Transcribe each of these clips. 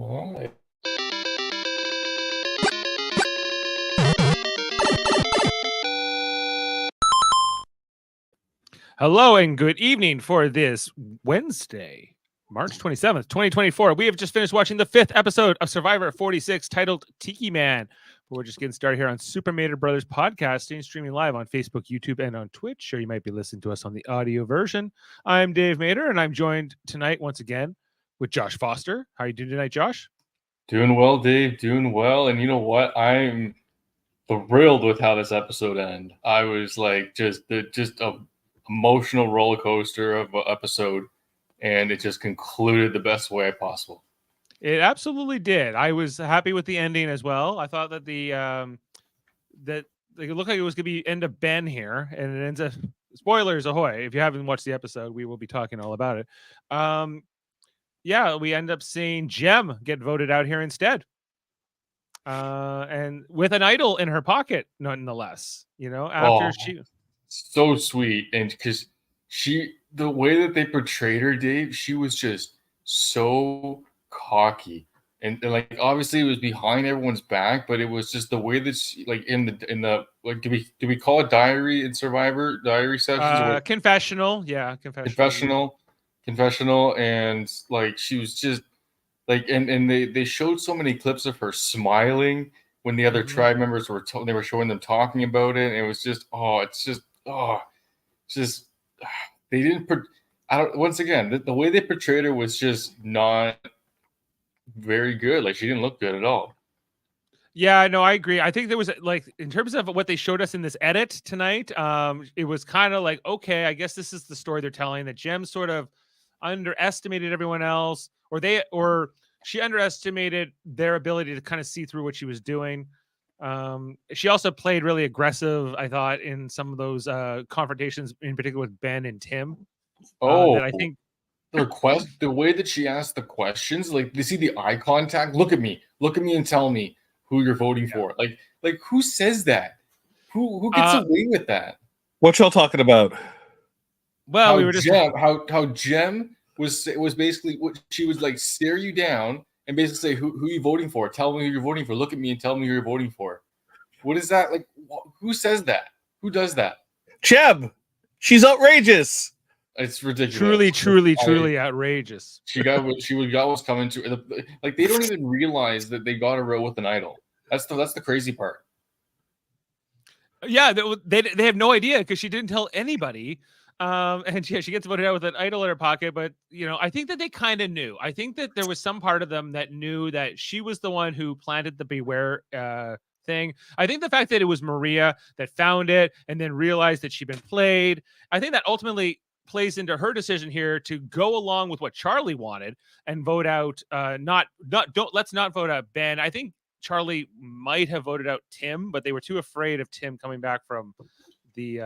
Alright. Hello and good evening for this Wednesday, March 27th, 2024. We have just finished watching the 5th episode of Survivor 46 titled Tiki Man. But we're just getting started here on Super Mater Brothers podcasting, streaming live on Facebook, YouTube, and on Twitch. Or you might be listening to us on the audio version. I'm Dave Mater, and I'm joined tonight once again with Josh Foster. How are you doing tonight, Josh? Doing well, Dave. Doing well. And you know what? I'm thrilled with how this episode ended. I was like just a emotional roller coaster of an episode, and it just concluded the best way possible. It absolutely did. I was happy with the ending as well. I thought that it looked like it was going to be end of Ben here, and it ends up. Spoilers ahoy! If you haven't watched the episode, we will be talking all about it. Yeah, we end up seeing Jem get voted out here instead, and with an idol in her pocket, nonetheless. You know, after she so sweet, and because the way that they portrayed her, Dave, she was just so cocky. And like obviously it was behind everyone's back, but it was just the way that she, like in the like do we call it diary in Survivor diary sessions? Confessional, yeah, confessional, and like she was just like and they showed so many clips of her smiling when the other tribe members were they were showing them talking about it, and it was just they didn't once again the way they portrayed her was just not very good. Like she didn't look good at all. Yeah, no, I agree. I think there was like in terms of what they showed us in this edit tonight, it was kind of like, okay, I guess this is the story they're telling, that Jem sort of underestimated everyone else, or she underestimated their ability to kind of see through what she was doing. She also played really aggressive, I thought, in some of those confrontations, in particular with Ben and Tim. That I think the way that she asked the questions, like you see the eye contact, look at me and tell me who you're voting for. Like who says that? Who gets away with that? What y'all talking about? Well, we were just how Jem was basically what she was like, stare you down and basically say who are you voting for? Tell me who you're voting for. Look at me and tell me who you're voting for. What is that? Like who says that? Who does that? Jem. She's outrageous. It's ridiculous. Truly outrageous. She got what's coming to her. Like they don't even realize that they got a row with an idol. That's the crazy part. Yeah, they have no idea because she didn't tell anybody. And yeah, she gets voted out with an idol in her pocket. But you know, I think that they kind of knew. I think that there was some part of them that knew that she was the one who planted the beware thing. I think the fact that it was Maria that found it and then realized that she'd been played, I think that ultimately plays into her decision here to go along with what Charlie wanted and vote out let's not vote out Ben. I think Charlie might have voted out Tim, but they were too afraid of Tim coming back from the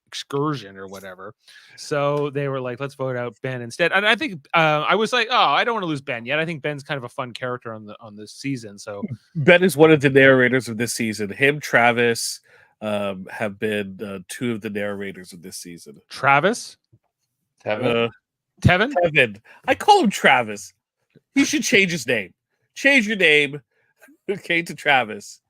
excursion or whatever. So they were like, let's vote out Ben instead. And I think I was like, oh, I don't want to lose Ben yet. I think Ben's kind of a fun character on this season. So Ben is one of the narrators of this season. Him, Travis, have been two of the narrators of this season. Travis? Tevin? Tevin. I call him Travis. He should change his name. Change your name, okay, to Travis.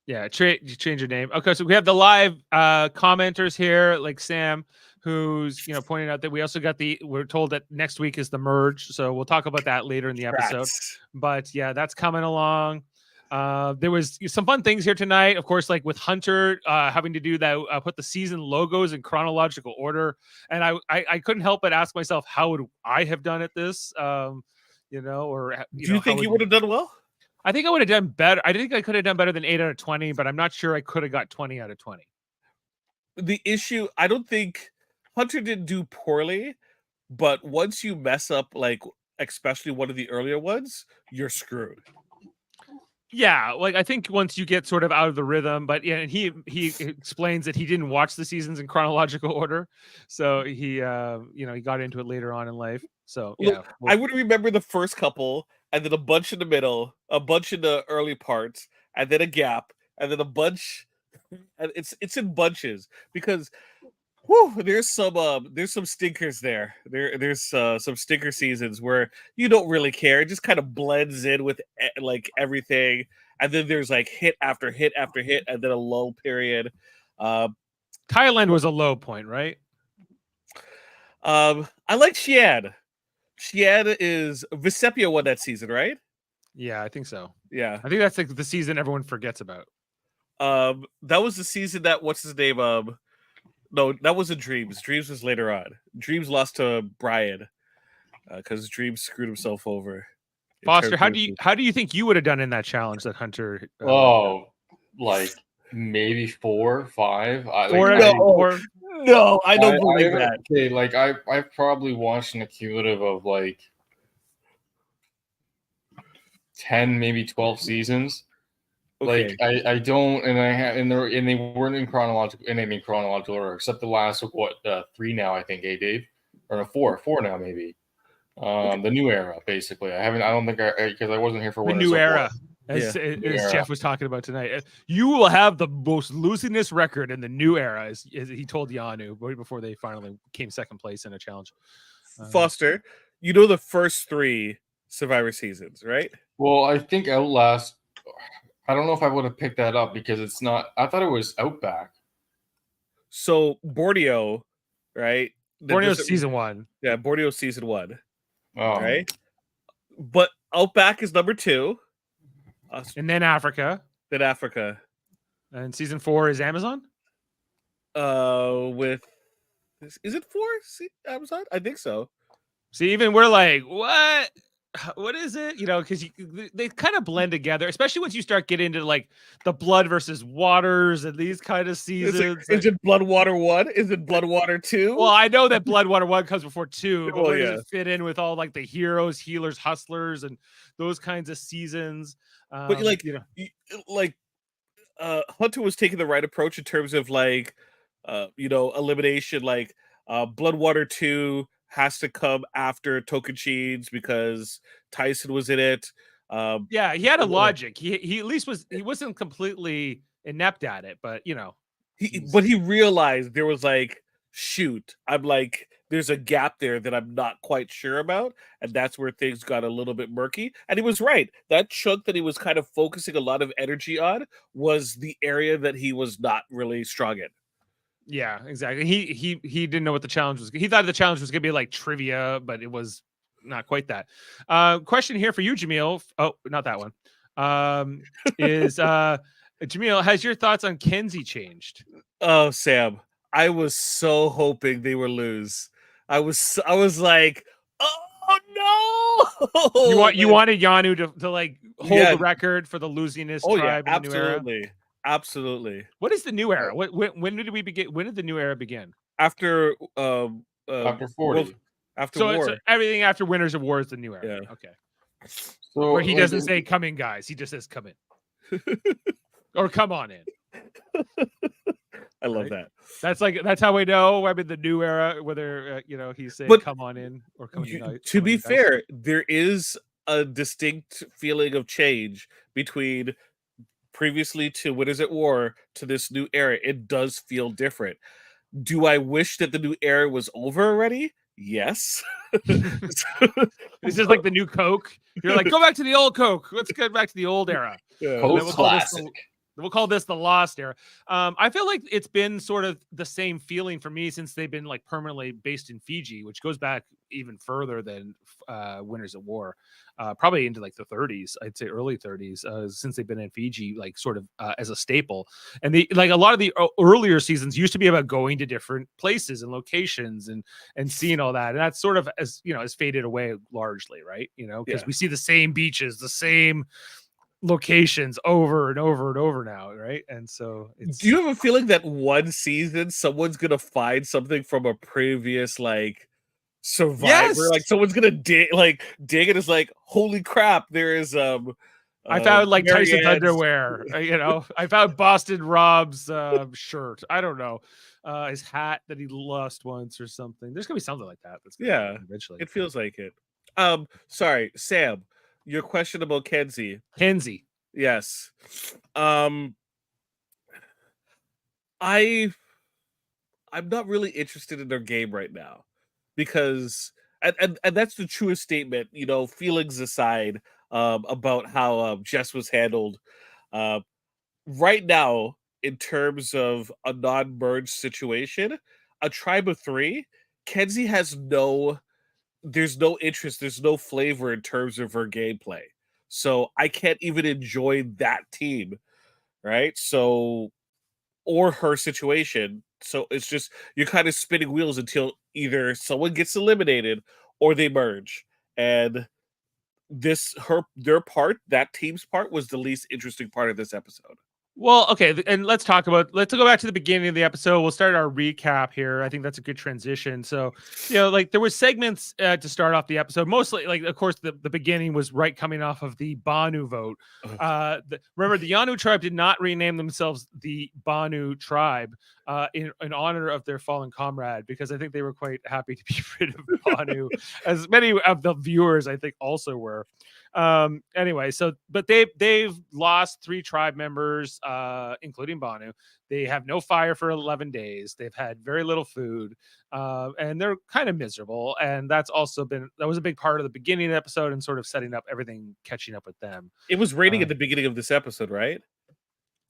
Yeah, change your name. Okay, so we have the live commenters here, like Sam, who's pointing out that we also got we're told that next week is the merge, so we'll talk about that later in the episode. But yeah, that's coming along. There was some fun things here tonight, of course, like with Hunter having to do that, put the season logos in chronological order, and I couldn't help but ask myself, how would I have done at this? Do you think you would have done well? I think I would have done better. I think I could have done better than 8 out of 20, but I'm not sure I could have got 20 out of 20. The issue, I don't think Hunter didn't do poorly, but once you mess up, like especially one of the earlier ones, you're screwed. Yeah, like I think once you get sort of out of the rhythm, but yeah, and he explains that he didn't watch the seasons in chronological order, so he he got into it later on in life. So yeah, I would remember the first couple, and then a bunch in the middle, a bunch in the early parts, and then a gap, and then a bunch, and it's in bunches because Whew, there's some stinkers there. There's some stinker seasons where you don't really care. It just kind of blends in with like everything, and then there's like hit after hit after hit, and then a lull period. Um, Thailand was a low point, right? I like Xian. Xian is Visepia won that season, right? Yeah, I think so. Yeah. I think that's like the season everyone forgets about. That was the season that what's his name? No, that wasn't Dreams. Dreams was later on. Dreams lost to Brian because Dreams screwed himself over. Foster, how do you think you would have done in that challenge that Hunter? Like maybe 4, 5. No, I don't believe that. Okay, like I've probably watched an accumulative of like 10, maybe 12 seasons. Okay. Like I don't, and they weren't in chronological order, except the last of 3 now, I think, Dave, or 4 now maybe. The new era, basically. I don't think because I wasn't here for the new era. As Jeff was talking about tonight, you will have the most losingest record in the new era, as he told Yanu right before they finally came second place in a challenge. Foster, you know the first 3 Survivor seasons, right? Well, I think Outlast. I don't know if I would have picked that up because it's not. I thought it was Outback. So Borneo, right? Borneo's season 1. Yeah, Borneo season 1. Oh. Right, but Outback is number 2. And then Africa. Then Africa. And season 4 is Amazon? With is it 4? Amazon? I think so. See, even we're like, what is it? You know, because they kind of blend together, especially once you start getting into like the Blood versus Waters and these kind of seasons. Is it Blood Water 1? Is it Blood Water 2? Well, I know that Blood Water 1 comes before 2, but where yeah. does it fit in with all like the heroes, healers, hustlers, and those kinds of seasons? But like, you know, Hunter was taking the right approach in terms of like, elimination. Like, Blood Water 2 has to come after Tocantins because Tyson was in it. Yeah, he had a logic. He at least he wasn't completely inept at it, but you know, he realized there was like, shoot, I'm like, there's a gap there that I'm not quite sure about, and that's where things got a little bit murky. And he was right. That chunk that he was kind of focusing a lot of energy on was the area that he was not really strong in. Yeah, exactly. He didn't know what the challenge was. He thought the challenge was going to be like trivia, but it was not quite that. Question here for you, Jaemeel. Oh, not that one. Is Jaemeel, has your thoughts on Kenzie changed? Oh, Sam, I was so hoping they would lose. I was like, oh no! You wanted Yanu to like hold the record for the losingest tribe in the new era? Absolutely. What is the new era? When did we begin? When did the new era begin? After 40. After war. So everything after Winners of War is the new era. Yeah. Okay. So where he doesn't say "come in, guys," he just says "come in" or "come on in." I love that. That's how we know. I mean, the new era, whether he's saying "come on in" or "come in." To be fair, there is a distinct feeling of change between previously to Winners at War to this new era. It does feel different. Do I wish that the new era was over already? Yes. It's just like the new Coke. You're like, go back to the old Coke. Let's get back to the old era. Yeah. Classic. We'll call this the lost era. I feel like it's been sort of the same feeling for me since they've been like permanently based in Fiji, which goes back even further than Winners at War, probably into like the 30s. I'd say early 30s, since they've been in Fiji, like sort of as a staple. And like a lot of the earlier seasons used to be about going to different places and locations and seeing all that. And that's sort of has faded away largely, right? Because we see the same beaches, the same locations over and over and over now, right? And so do you have a feeling that one season someone's gonna find something from a previous like Survivor? Like someone's gonna dig and it's like, holy crap, there is I found like Tyson's underwear, I found Boston Rob's shirt, I don't know, his hat that he lost once or something. There's gonna be something like that that's gonna eventually. It feels like it. Sorry, Sam, your question about Kenzie. Yes. I I'm not really interested in their game right now because and that's the truest statement, feelings aside, about how Jess was handled. Uh, right now, in terms of a non-merge situation, a tribe of three, Kenzie has there's no interest, there's no flavor in terms of her gameplay. So I can't even enjoy that team, right? So or her situation. So it's just you're kind of spinning wheels until either someone gets eliminated or they merge. And that team's part was the least interesting part of this episode. Well, okay, and let's go back to the beginning of the episode. We'll start our recap here. I think that's a good transition. So, like there was segments to start off the episode. Mostly, like, of course, the beginning was right coming off of the Banu vote. Remember, the Yanu tribe did not rename themselves the Banu tribe in honor of their fallen comrade, because I think they were quite happy to be rid of Banu, as many of the viewers I think also were. Anyway, but they've lost 3 tribe members, including Banu. They have no fire for 11 days. They've had very little food, and they're kind of miserable. And that was a big part of the beginning of the episode and sort of setting up everything, catching up with them. It was raining at the beginning of this episode, right?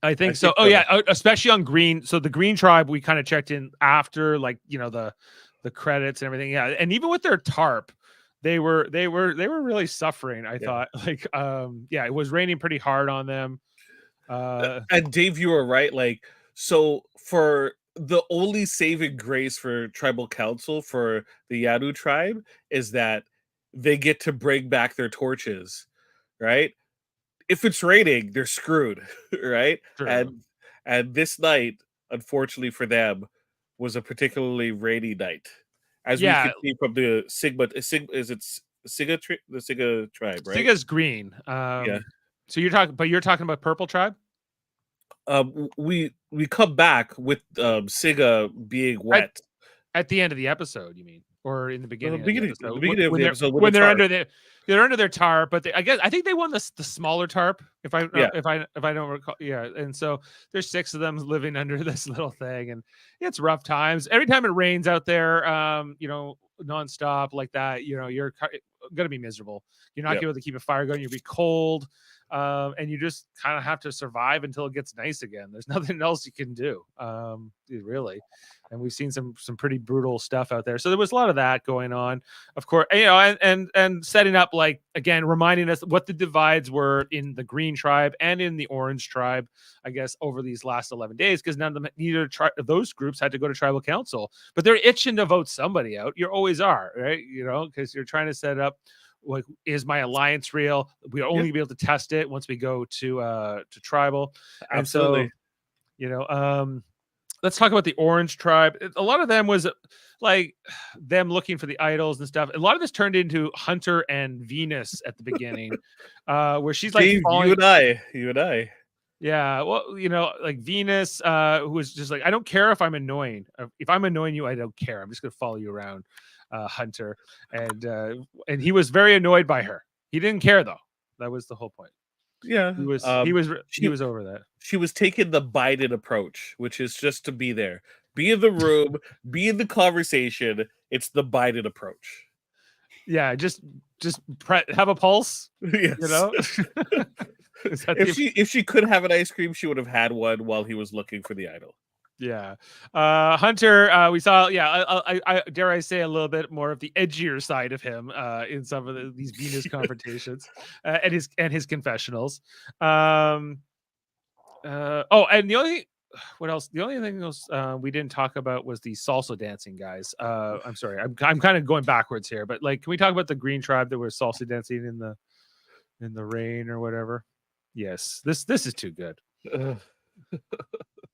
I think so. Oh yeah, especially on Green. So the Green tribe, we kind of checked in after, like, the credits and everything. Yeah, and even with their tarp, they were really suffering. I thought, like, it was raining pretty hard on them. And Dave, you were right. Like, so for the only saving grace for tribal council for the Yanu tribe is that they get to bring back their torches, right? If it's raining, they're screwed, right? True. And this night, unfortunately for them, was a particularly rainy night. As we can see from the Sigma, is it Siga, the Siga tribe, right? Siga's green. Yeah. So you're talking about Purple tribe? We come back with Siga being wet at the end of the episode. You mean, or in the beginning? The beginning of the episode when they're under their tarp. But I think they won the smaller tarp. If I don't recall, yeah. And so there's 6 of them living under this little thing, and it's rough times. Every time it rains out there, nonstop like that, you're gonna be miserable. You're not gonna be able to keep a fire going. You'll be cold. And you just kind of have to survive until it gets nice again. There's nothing else you can do, really. And we've seen some pretty brutal stuff out there. So there was a lot of that going on, of course, and setting up, like, again, reminding us what the divides were in the Green tribe and in the Orange tribe, I guess, over these last 11 days, because neither of those groups had to go to tribal council, but they're itching to vote somebody out. You always are, right? Because you're trying to set up, like, is my alliance real? We're only be able to test it once we go to tribal. Absolutely. And so, let's talk about the Orange tribe. A lot of them was like them looking for the idols and stuff. A lot of this turned into Hunter and Venus at the beginning, where she's like, Steve, you and I. Yeah, well, like Venus, who was just like, I don't care if I'm annoying. If I'm annoying you, I don't care. I'm just gonna follow you around, Hunter. And he was very annoyed by her. He didn't care, though. That was the whole point. Yeah, he was over that. She was taking the Biden approach, which is just to be there, be in the room, be in the conversation. It's the Biden approach. Yeah, just have a pulse. Yes. If she could have an ice cream, she would have had one while he was looking for the idol. Yeah. Hunter, we saw, I dare I say, a little bit more of the edgier side of him in some of these Venus confrontations and his confessionals. And the only thing else we didn't talk about was the salsa dancing guys. I'm sorry, I'm kind of going backwards here, but, like, can we talk about the Green tribe that was salsa dancing in the rain or whatever? Yes, this is too good.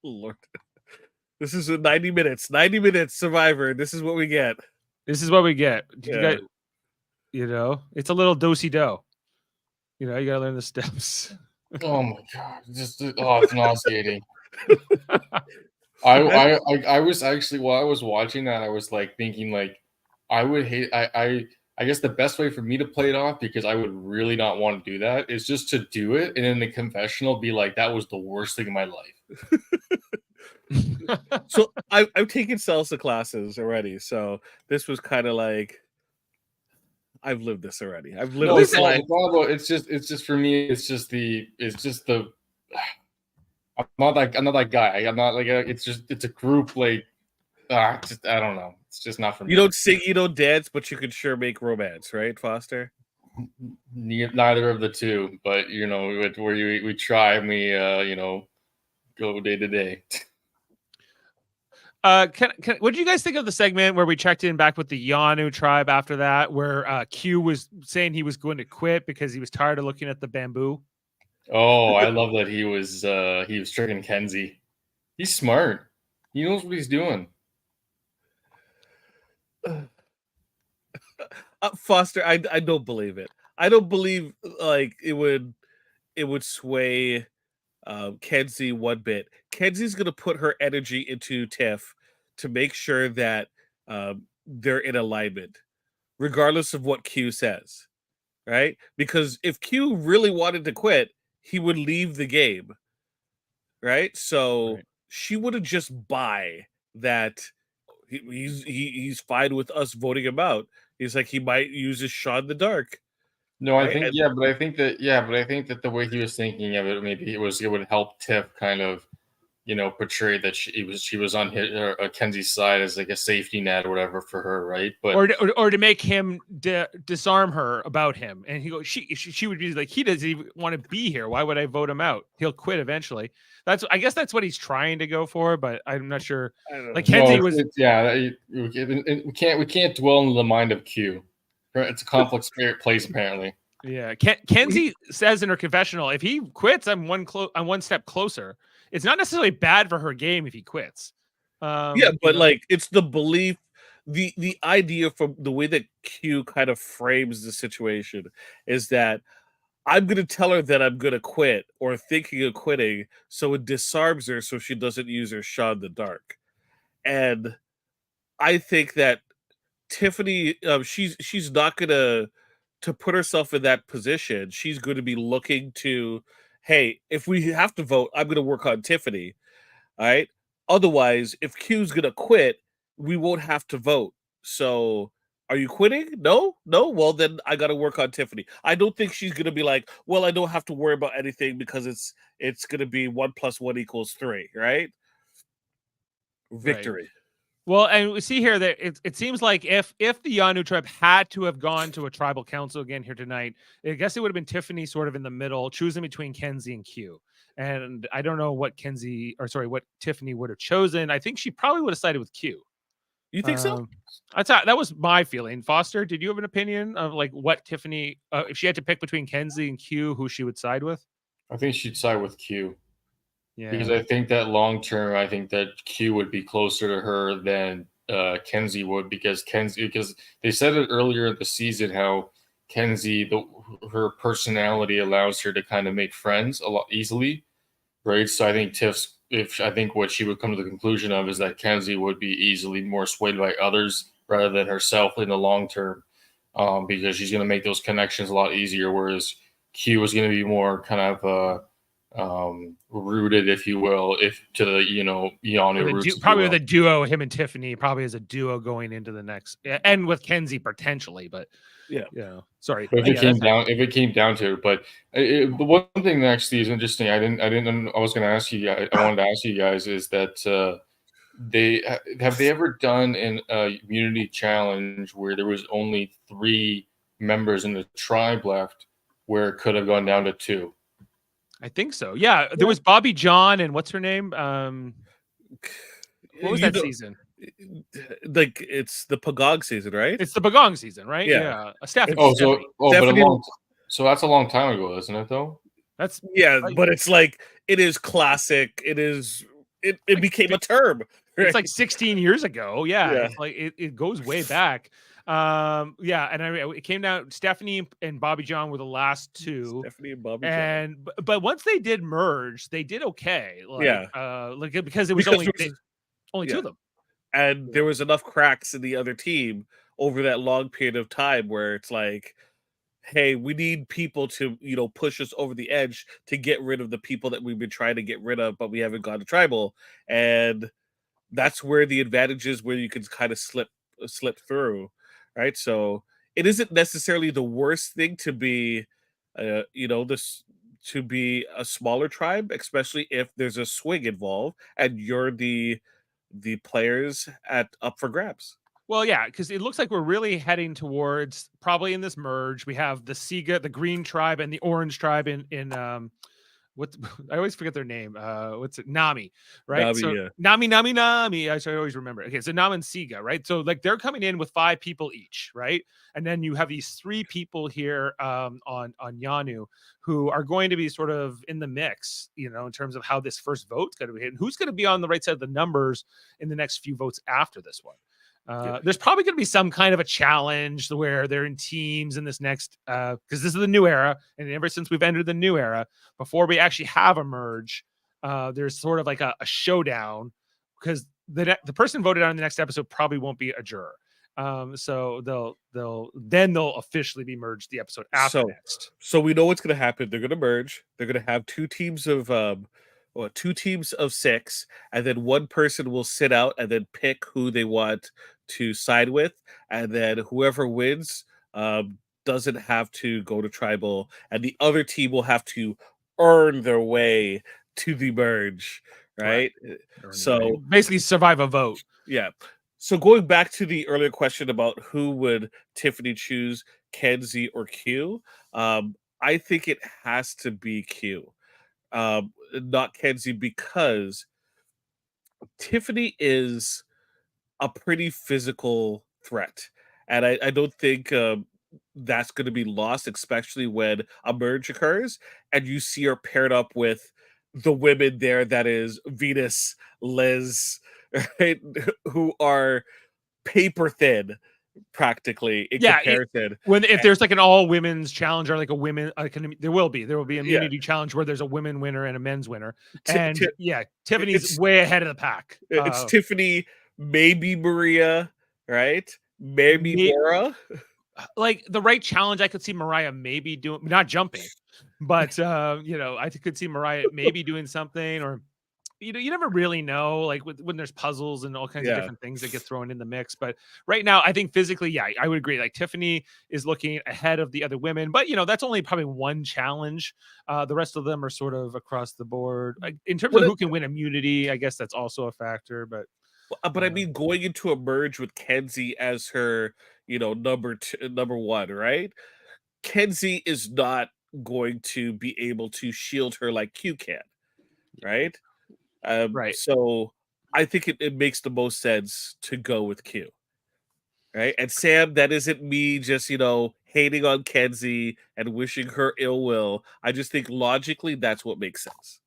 Lord. This is 90 minutes. 90 minutes, Survivor. This is what we get. This is what we get. Yeah. It's a little do-si-do. You gotta learn the steps. Oh my god! It's nauseating. I was actually, while I was watching that, I was like thinking, like, I would hate. I guess the best way for me to play it off, because I would really not want to do that, is just to do it and in the confessional be like, that was the worst thing in my life. So I've taken salsa classes already. So this was kind of like I've lived this already. I've lived No, this it's all, life. it's all about. It's just for me. It's just the. I'm not that guy. I'm not like it's a group like. Just I don't know. It's just not for me. You don't sing, you don't dance, but you can sure make romance, right, Foster? Neither of the two, but where we try and we go day to day. What did you guys think of the segment where we checked in back with the Yanu tribe after that, where Q was saying he was going to quit because he was tired of looking at the bamboo? Oh, I love that he was tricking Kenzie. He's smart. He knows what he's doing. Foster, I don't believe it. I don't believe like it would sway Kenzie one bit. Kenzie's gonna put her energy into Tiff to make sure that they're in alignment, regardless of what Q says, right? Because if Q really wanted to quit, he would leave the game, right? So Right. she wouldn't just buy that he's fine with us voting him out. He's like he might use his shot in the dark. No, I Right? think And but I think that the way he was thinking of it, maybe it would help Tiff kind of portray that she was on Kenzie's side as like a safety net or whatever for her, right? But Or to make him disarm her about him, and he goes, she would be like, he doesn't even want to be here. Why would I vote him out? He'll quit eventually. I guess that's what he's trying to go for, but I'm not sure. I don't Like know. Kenzie no, was, we can't dwell in the mind of Q. It's a complex place apparently. yeah. Kenzie says in her confessional, if he quits, I'm one step closer. It's not necessarily bad for her game if he quits. Yeah, but like it's the belief, the idea from the way that Q kind of frames the situation is that I'm gonna tell her that I'm gonna quit or thinking of quitting, so it disarms her so she doesn't use her shot in the dark. And I think that Tiffany, she's not gonna to put herself in that position. She's going to be looking to, hey, if we have to vote, I'm going to work on Tiffany. All right. Otherwise, if Q's going to quit, we won't have to vote. So, are you quitting? No, no. Well, then I got to work on Tiffany. I don't think she's going to be like, well, I don't have to worry about anything because it's going to be 1 + 1 = 3, right? Victory. Well, and we see here that it seems like if the Yanu tribe had to have gone to a tribal council again here tonight, I guess it would have been Tiffany sort of in the middle, choosing between Kenzie and Q. And I don't know what what Tiffany would have chosen. I think she probably would have sided with Q. You think so? I thought that was my feeling. Foster, did you have an opinion of like what Tiffany, if she had to pick between Kenzie and Q, who she would side with? I think she'd side with Q. Yeah. Because I think that long term, I think that Q would be closer to her than Kenzie would, because they said it earlier in the season how Kenzie, her personality allows her to kind of make friends a lot easily, right? So I think I think what she would come to the conclusion of is that Kenzie would be easily more swayed by others rather than herself in the long term, because she's going to make those connections a lot easier, whereas Q is going to be more kind of rooted, if you will, if to the Yanu roots, probably with a duo, him and Tiffany, probably as a duo going into the next, and with Kenzie potentially, but yeah. Sorry, if it came down to it. But the one thing that actually is interesting, I was going to ask you guys, I wanted to ask you guys, is that they ever done a community challenge where there was only 3 members in the tribe left, where it could have gone down to 2? I think so. Yeah, there was Bobby John and what's her name? What was that season? Like it's the Pagong season, right? It's the Pagong season, right? Yeah. Stephanie. So that's a long time ago, isn't it? Though. That's but it's like it is classic. It became a term. Right? It's like 16 years ago. Yeah. Yeah. It's like it goes way back. And it came down. Stephanie and Bobby John were the last 2. Stephanie and Bobby John. But once they did merge, they did okay. Because it was only 2 of them. And there was enough cracks in the other team over that long period of time where it's like, hey, we need people to, push us over the edge to get rid of the people that we've been trying to get rid of, but we haven't gone to tribal. And that's where the advantage is, where you can kind of slip through, right? So it isn't necessarily the worst thing to be, this to be a smaller tribe, especially if there's a swing involved and you're the players at up for grabs. Well, yeah, because it looks like we're really heading towards probably in this merge. We have the Siga, the green tribe, and the orange tribe in what I always forget their name. What's it? Nami, right? Navi, So yeah. Nami. I should always remember. Okay, so Nam and Siga, right? So like they're coming in with 5 people each, right? And then you have these 3 people here on Yanu who are going to be sort of in the mix, in terms of how this first vote's going to be hit and who's going to be on the right side of the numbers in the next few votes after this one. There's probably going to be some kind of a challenge where they're in teams in this next, because this is the new era, and ever since we've entered the new era, before we actually have a merge, there's sort of like a showdown, because the person voted on in the next episode probably won't be a juror. So they'll officially be merged the episode after next. So we know what's going to happen. They're going to merge. They're going to have 2 teams of 6, and then one person will sit out and then pick who they want to side with, and then whoever wins doesn't have to go to tribal, and the other team will have to earn their way to the merge, right? So basically survive a vote. Yeah. So going back to the earlier question about who would Tiffany choose, Kenzie or Q, I think it has to be Q, not Kenzie, because Tiffany is a pretty physical threat, and I don't think that's going to be lost, especially when a merge occurs and you see her paired up with the women there. That is Venus, Liz, right? Who are paper thin practically in comparison. If there's like an all women's challenge or like a women, there will be immunity challenge where there's a women winner and a men's winner. Tiffany's way ahead of the pack. It's Tiffany, maybe Maria, right? Maybe Laura. Like the right challenge, I could see Mariah maybe doing, not jumping, but I could see Mariah maybe doing something, or you never really know, like when there's puzzles and all kinds of different things that get thrown in the mix. But right now, I think physically, I would agree. Like Tiffany is looking ahead of the other women, but that's only probably one challenge. The rest of them are sort of across the board. Like, in terms of who can win immunity, I guess that's also a factor. But I mean, going into a merge with Kenzie as her, number 1, right? Kenzie is not going to be able to shield her like Q can, right? Right. So I think it makes the most sense to go with Q, right? And Sam, that isn't me just hating on Kenzie and wishing her ill will. I just think logically that's what makes sense.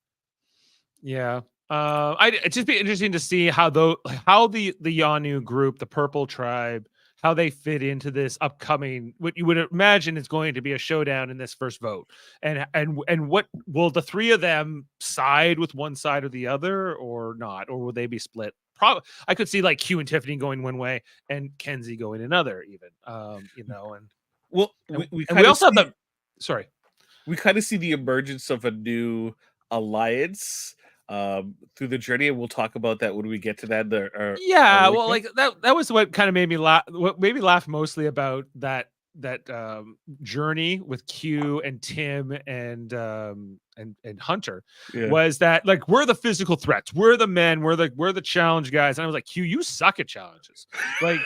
Yeah. It'd just be interesting to see how the Yanu group, the Purple Tribe, how they fit into this upcoming, what you would imagine is going to be a showdown in this first vote, and what will the 3 of them side with one side or the other, or not, or will they be split? Probably, I could see like Q and Tiffany going one way and Kenzie going another, even, we also have we kind of see the emergence of a new alliance through the journey, and we'll talk about that when we get to that. Like that was what kind of made me laugh. What made me laugh mostly about that journey with Q and Tim and Hunter was that, like, we're the physical threats, we're the men, we're the challenge guys, and I was like, Q, you suck at challenges. Like,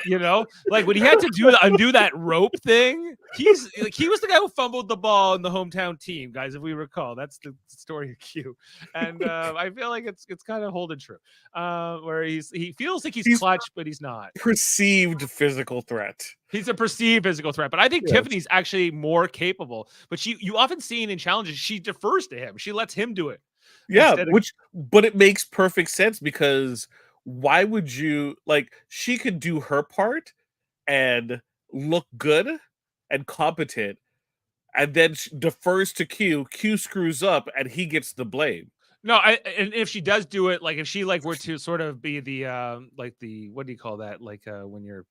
like when he had to undo that rope thing, he was the guy who fumbled the ball in the hometown team, guys, if we recall. That's the story of Q, and I feel like it's kind of holding true, where he feels like he's clutch, but he's not. Perceived physical threat. He's a perceived physical threat, but I think Tiffany's actually more capable. But you often seen in challenges, she defers to him. She lets him do it. Yeah, but it makes perfect sense, because why would you, like, she could do her part and look good and competent, and then defers to Q. Q screws up and he gets the blame. No, and if she does do it, like if she were to sort of be the what do you call that? Like when you're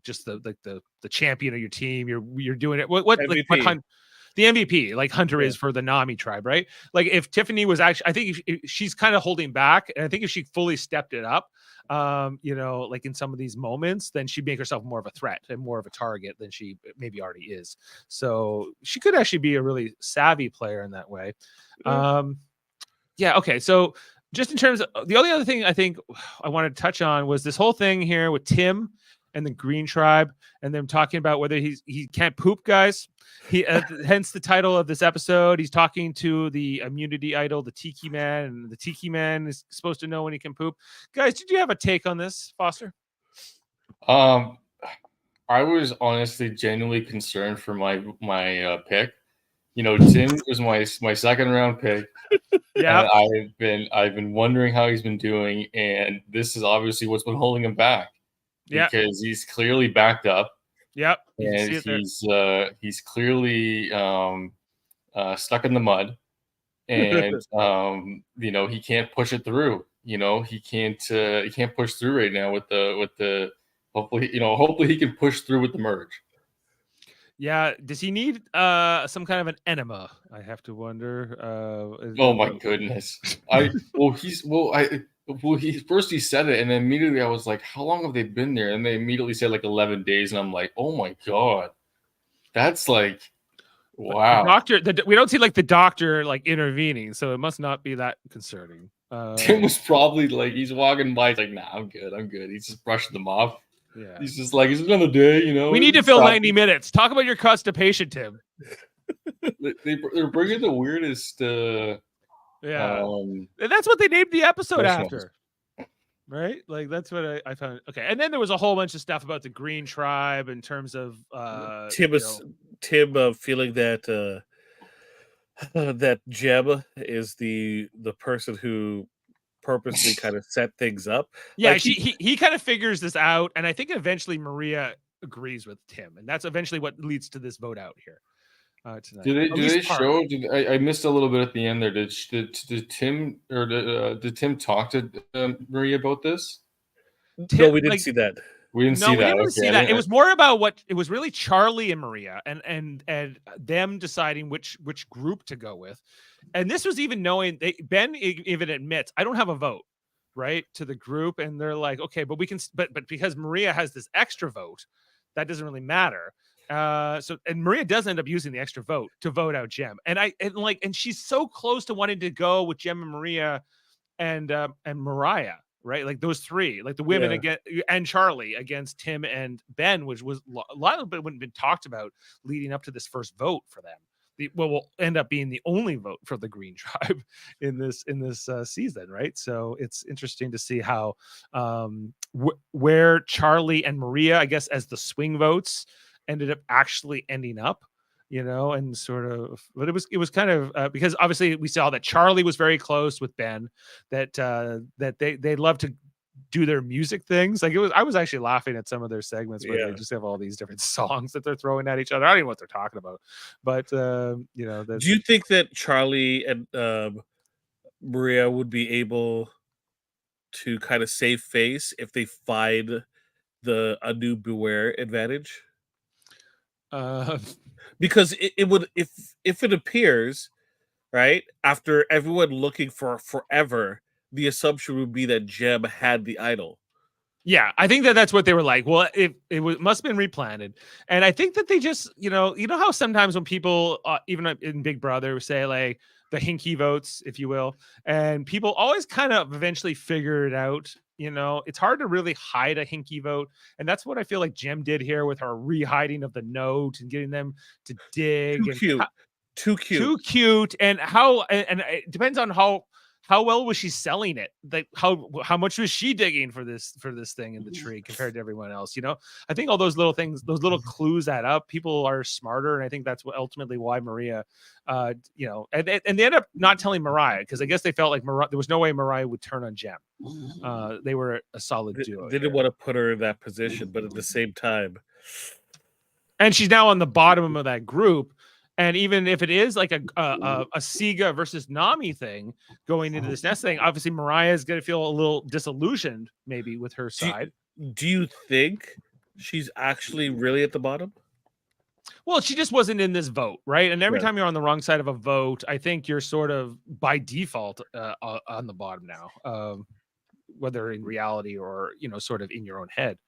just the champion of your team, you're doing it. What MVP. The MVP, like Hunter is for the Nami tribe, right? Like if Tiffany was actually, I think she's kind of holding back, and I think if she fully stepped it up, like in some of these moments, then she'd make herself more of a threat and more of a target than she maybe already is. So she could actually be a really savvy player in that way. Yeah. Okay. So just in terms of the only other thing I think I wanted to touch on was this whole thing here with Tim and the Green Tribe and them talking about whether he can't poop, guys. He hence the title of this episode. He's talking to the immunity idol, the Tiki Man, and the Tiki Man is supposed to know when he can poop. Guys, did you have a take on this, Foster? I was honestly genuinely concerned for my pick. Tim was my second round pick. Yeah. And I've been wondering how he's been doing, and this is obviously what's been holding him back. Yeah. Because he's clearly backed up. Yep. And he's clearly stuck in the mud, and he can't push it through. He can't push through right now with the hopefully he can push through with the merge. Yeah. Does he need some kind of an enema? I have to wonder. Oh my goodness! He said it, and then immediately I was like, "How long have they been there?" And they immediately said like 11 days, and I'm like, "Oh my god, that's like, wow." The doctor, we don't see like the doctor like intervening, so it must not be that concerning. Tim was probably like, he's walking by, he's like, "Nah, I'm good." He's just brushing them off. Yeah, he's just like, it's another day, We need to fill 90 minutes. Talk about your constipation, Tim. They're bringing the weirdest. Yeah, and that's what they named the episode after, right? Like that's what I found. Okay, and then there was a whole bunch of stuff about the Green Tribe in terms of Tim feeling that that Jem is the person who purposely kind of set things up. Yeah, like he kind of figures this out, and I think eventually Maria agrees with Tim, and that's eventually what leads to this vote out here. Tonight. Do they show? I missed a little bit at the end there. Did Tim did Tim talk to Maria about this? No, we didn't see that. We didn't see that. Didn't see that. It was more about it was really Charlie and Maria and them deciding which group to go with. And this was even knowing Ben even admits, I don't have a vote, right, to the group. And they're like, okay, but we can, but because Maria has this extra vote, that doesn't really matter. And Maria does end up using the extra vote to vote out Jem. And she's so close to wanting to go with Jem and Maria and Mariah. Right, like those three, like the women again, and Charlie against Tim and Ben, which was a lot of it wouldn't have been talked about leading up to this first vote for them. Will end up being the only vote for the Green Tribe in this season, right? So it's interesting to see how where Charlie and Maria, I guess, as the swing votes, ended up actually ending up. And sort of, but it was kind of because obviously we saw that Charlie was very close with Ben, that they love to do their music things. Like I was actually laughing at some of their segments where they just have all these different songs that they're throwing at each other. I don't even know what they're talking about, but do you think that Charlie and Maria would be able to kind of save face if they find a new Beware advantage? Because it would, if it appears, right, after everyone looking for forever, the assumption would be that Jem had the idol. Yeah, I think that's what they were like. Well, it must have been replanted, and I think that they just, you know how sometimes when people, even in Big Brother, say like the hinky votes, if you will, and people always kind of eventually figure it out. It's hard to really hide a hinky vote. And that's what I feel like Jem did here with her re-hiding of the note and getting them to dig. Too cute. And and it depends on how well was she selling it? Like how much was she digging for this thing in the tree compared to everyone else? I think all those little things, those little clues add up. People are smarter. And I think that's ultimately why Maria, and they end up not telling Mariah, because I guess they felt like there was no way Mariah would turn on Jem. They were a solid duo. They didn't want to put her in that position, but at the same time. And she's now on the bottom of that group. And even if it is like a Siga versus Nami thing going into this next thing, obviously Mariah is going to feel a little disillusioned maybe with her side. Do you think she's actually really at the bottom? Well, she just wasn't in this vote, right? And every time you're on the wrong side of a vote, I think you're sort of by default on the bottom now. whether in reality or sort of in your own head.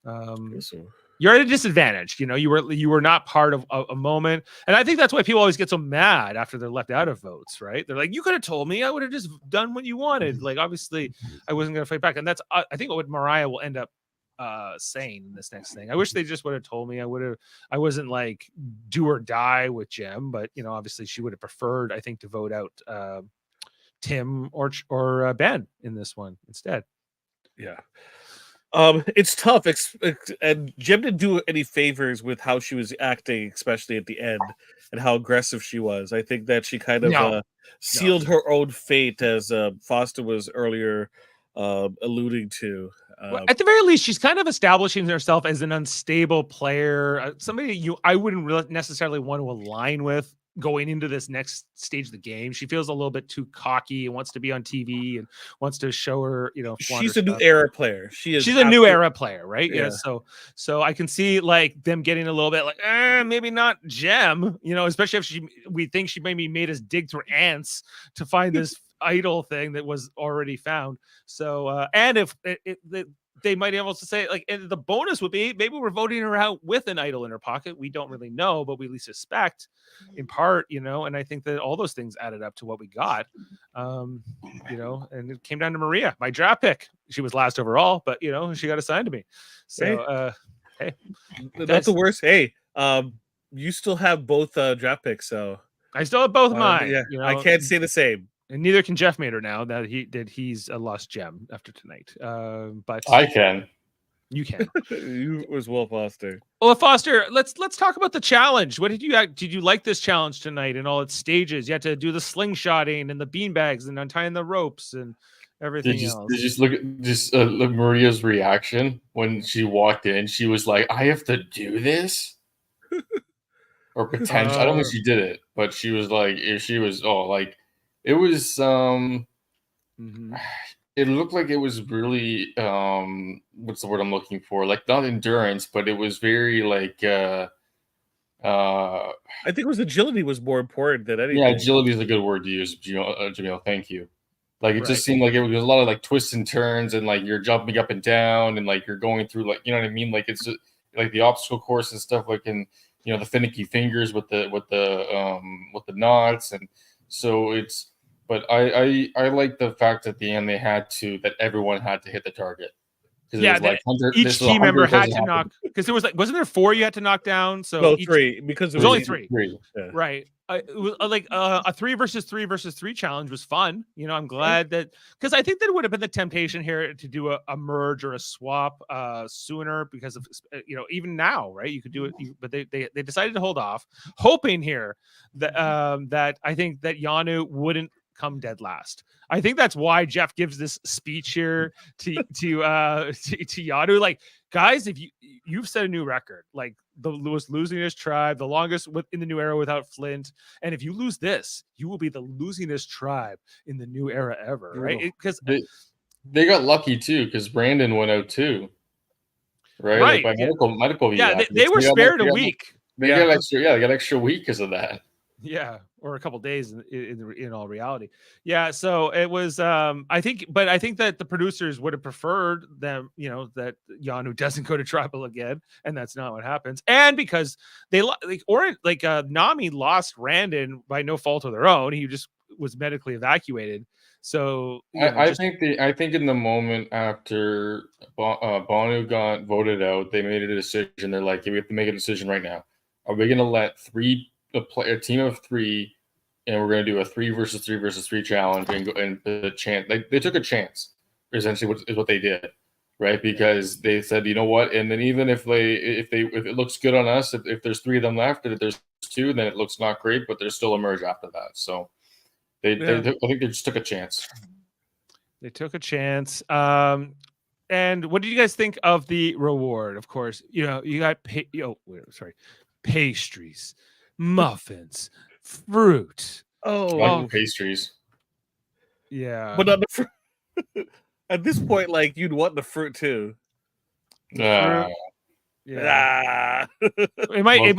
So, You're at a disadvantage. You were not part of a moment, and I think that's why people always get so mad after they're left out of votes, right? They're like, you could have told me, I would have just done what you wanted. Like, obviously I wasn't going to fight back. And that's I think what Mariah will end up saying in this next thing. I wish they just would have told me. I wasn't like do or die with Jem, but obviously she would have preferred, I think, to vote out Tim or Ben in this one instead. yeah. It's tough, and Jem didn't do any favors with how she was acting, especially at the end, and how aggressive she was. I think that she kind of sealed her own fate, as Foster was earlier alluding to. Well, at the very least, she's kind of establishing herself as an unstable player, somebody I wouldn't really necessarily want to align with going into this next stage of the game. She feels a little bit too cocky and wants to be on TV and wants to show her, she's a new era player. She's a new era player, right? Yeah. So I can see like them getting a little bit like, maybe not Jem, especially if we think she maybe made us dig through ants to find this idol thing that was already found. So, and if they might be able to say like, and the bonus would be maybe we're voting her out with an idol in her pocket. We don't really know, but we at least suspect in part, and I think that all those things added up to what we got, and it came down to Maria, my draft pick. She was last overall, but she got assigned to me. So, hey, that's the worst. Hey, you still have both draft picks. So I still have both of mine. Yeah, I can't say the same. And neither can Jeff Mater now that he's a lost gem after tonight. But I can. You can. You as well, Foster. Well, Foster, let's talk about the challenge. What did you like this challenge tonight in all its stages? You had to do the slingshotting and the beanbags and untying the ropes and everything else. Did you just look at Maria's reaction when she walked in? She was like, "I have to do this," or potential. I don't think she did it, but she was like, it was it looked like it was really what's the word I'm looking for? Like not endurance, but it was very like I think it was agility was more important than anything. Yeah, agility is a good word to use, Jaemeel. Thank you. Like it just seemed like it was a lot of like twists and turns, and like you're jumping up and down, and like you're going through like, you know what I mean? Like it's just, like the obstacle course and stuff, like in the finicky fingers with the knots, and so it's. But I like the fact at the end that everyone had to hit the target. Yeah, each team member had to knock, because there was like, wasn't there 4 you had to knock down? So no, 3, because it was only 3. Yeah. Right. It was like a 3 versus 3 versus 3 challenge was fun. I'm glad that, because I think that it would have been the temptation here to do a merge or a swap sooner, because of even now, right? You could do it, but they decided to hold off, hoping here that that I think that Yanu wouldn't come dead last. I think that's why Jeff gives this speech here to Yanu. Like, guys, if you've set a new record, like the most losingest tribe, the longest in the new era without Flint, and if you lose this, you will be the losingest tribe in the new era ever, right? Because they got lucky too, because Brandon went out too, right? Right. Like by medical. Yeah, they were spared a week. They got extra week because of that. Yeah, or a couple days in all reality. Yeah, so it was I think that the producers would have preferred them, that Yanu doesn't go to tribal again, and that's not what happens. And because they Nami lost Randon by no fault of their own. He just was medically evacuated. So I think in the moment after Banu got voted out, they made a decision. They're like, we have to make a decision right now. Are we going to let a team of 3, and we're going to do a 3 versus 3 versus 3 challenge and the chance? They took a chance, essentially, is what they did, right? Because they said, you know what? And then even if it looks good on us, if there's 3 of them left, and if there's 2, then it looks not great, but there's still a merge after that. So I think they just took a chance. They took a chance. And what did you guys think of the reward? Of course, you got pastries, muffins, fruit. Like pastries. Yeah, but on the fruit, at this point, like you'd want the fruit too. Yeah. It might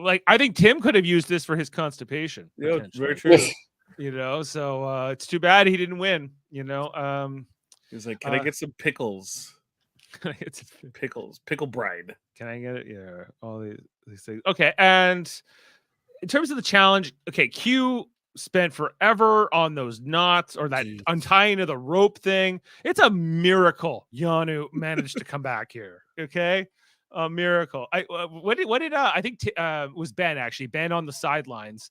like, I think Tim could have used this for his constipation. Yeah, very true. So it's too bad he didn't win. He's like, "Can I get some pickles? it's Pickle brine." Can I get it? Yeah, all these things. Okay, and in terms of the challenge, okay, Q spent forever on those knots or that Jeez. untying of the rope thing. It's a miracle Yanu managed to come back here. Okay, a miracle. What did I think was Ben actually, Ben on the sidelines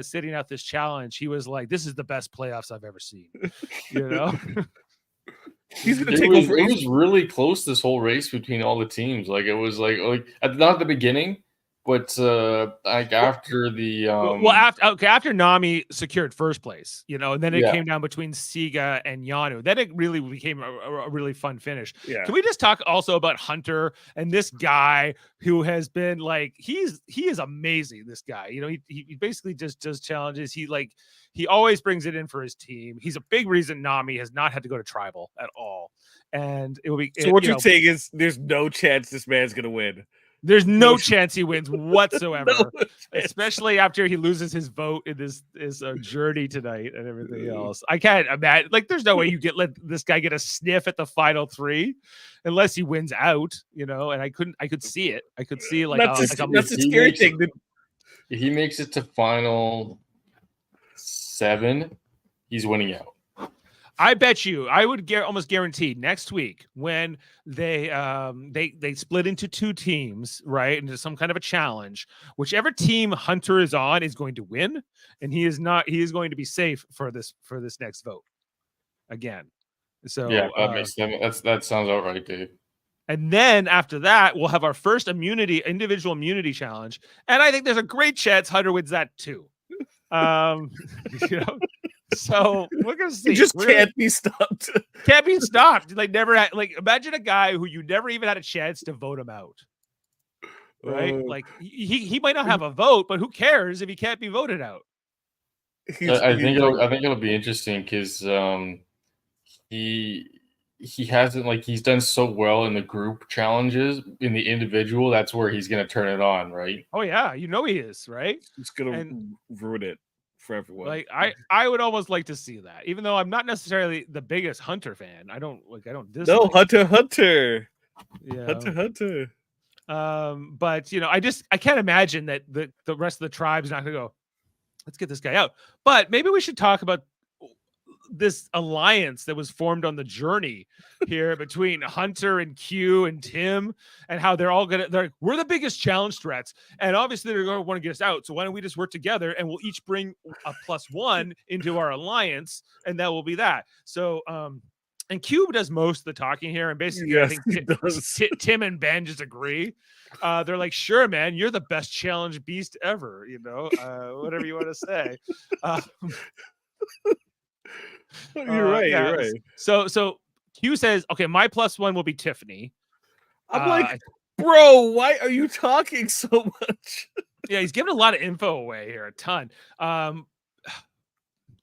sitting out this challenge. He was like, "This is the best playoffs I've ever seen." You know. He's gonna It take was, over. it was really close, this whole race between all the teams. Like it was like not at the beginning, but like after the Well, after Nami secured first place, you know, and then it yeah. came down between Siga and Yanu. Then it really became a really fun finish. Yeah. Can we just talk also about Hunter and this guy who has been like he is amazing. This guy, you know, he basically just does challenges. He always brings it in for his team. He's a big reason Nami has not had to go to tribal at all. And it will be So what you're saying is there's no chance this man's gonna win. There's no chance he wins whatsoever, No especially after he loses his vote in this journey tonight and everything else. I can't imagine. Like, there's no way you let this guy get a sniff at the final three, unless he wins out. You know, and I could see it. I could see like that's a scary thing. If he makes it to final 7, he's winning out. I bet you, I would almost guarantee next week when they split into 2 teams, right, into some kind of a challenge. Whichever team Hunter is on is going to win, and he is going to be safe for this next vote again. So yeah, that sounds all right, Dave. And then after that, we'll have our first individual immunity challenge, and I think there's a great chance Hunter wins that too. You know. So we're gonna see. It just can't be stopped. Can't be stopped. Like never had. Like imagine a guy who you never even had a chance to vote him out. Right? Like he might not have a vote, but who cares if he can't be voted out? I think it'll be interesting because he hasn't, like, he's done so well in the group challenges. In the individual, that's where he's gonna turn it on, right? Oh yeah, you know he is, right? It's gonna ruin it for everyone. Like I would almost like to see that, even though I'm not necessarily the biggest Hunter fan. I don't dislike. No, Hunter. Yeah. Hunter. But you know, I can't imagine that the rest of the tribe's not gonna go, let's get this guy out. But maybe we should talk about this alliance that was formed on the journey here between Hunter and Q and Tim, and how we're the biggest challenge threats, and obviously they're going to want to get us out. So why don't we just work together and we'll each bring a +1 into our alliance, and that will be that. So and Q does most of the talking here, and basically yes, I think Tim and Ben just agree. They're like, sure, man, you're the best challenge beast ever, you know, whatever you want to say. You're right. Yeah. You're right. So Q says, okay, my +1 will be Tiffany. I'm like, bro, why are you talking so much? Yeah, he's giving a lot of info away here, a ton.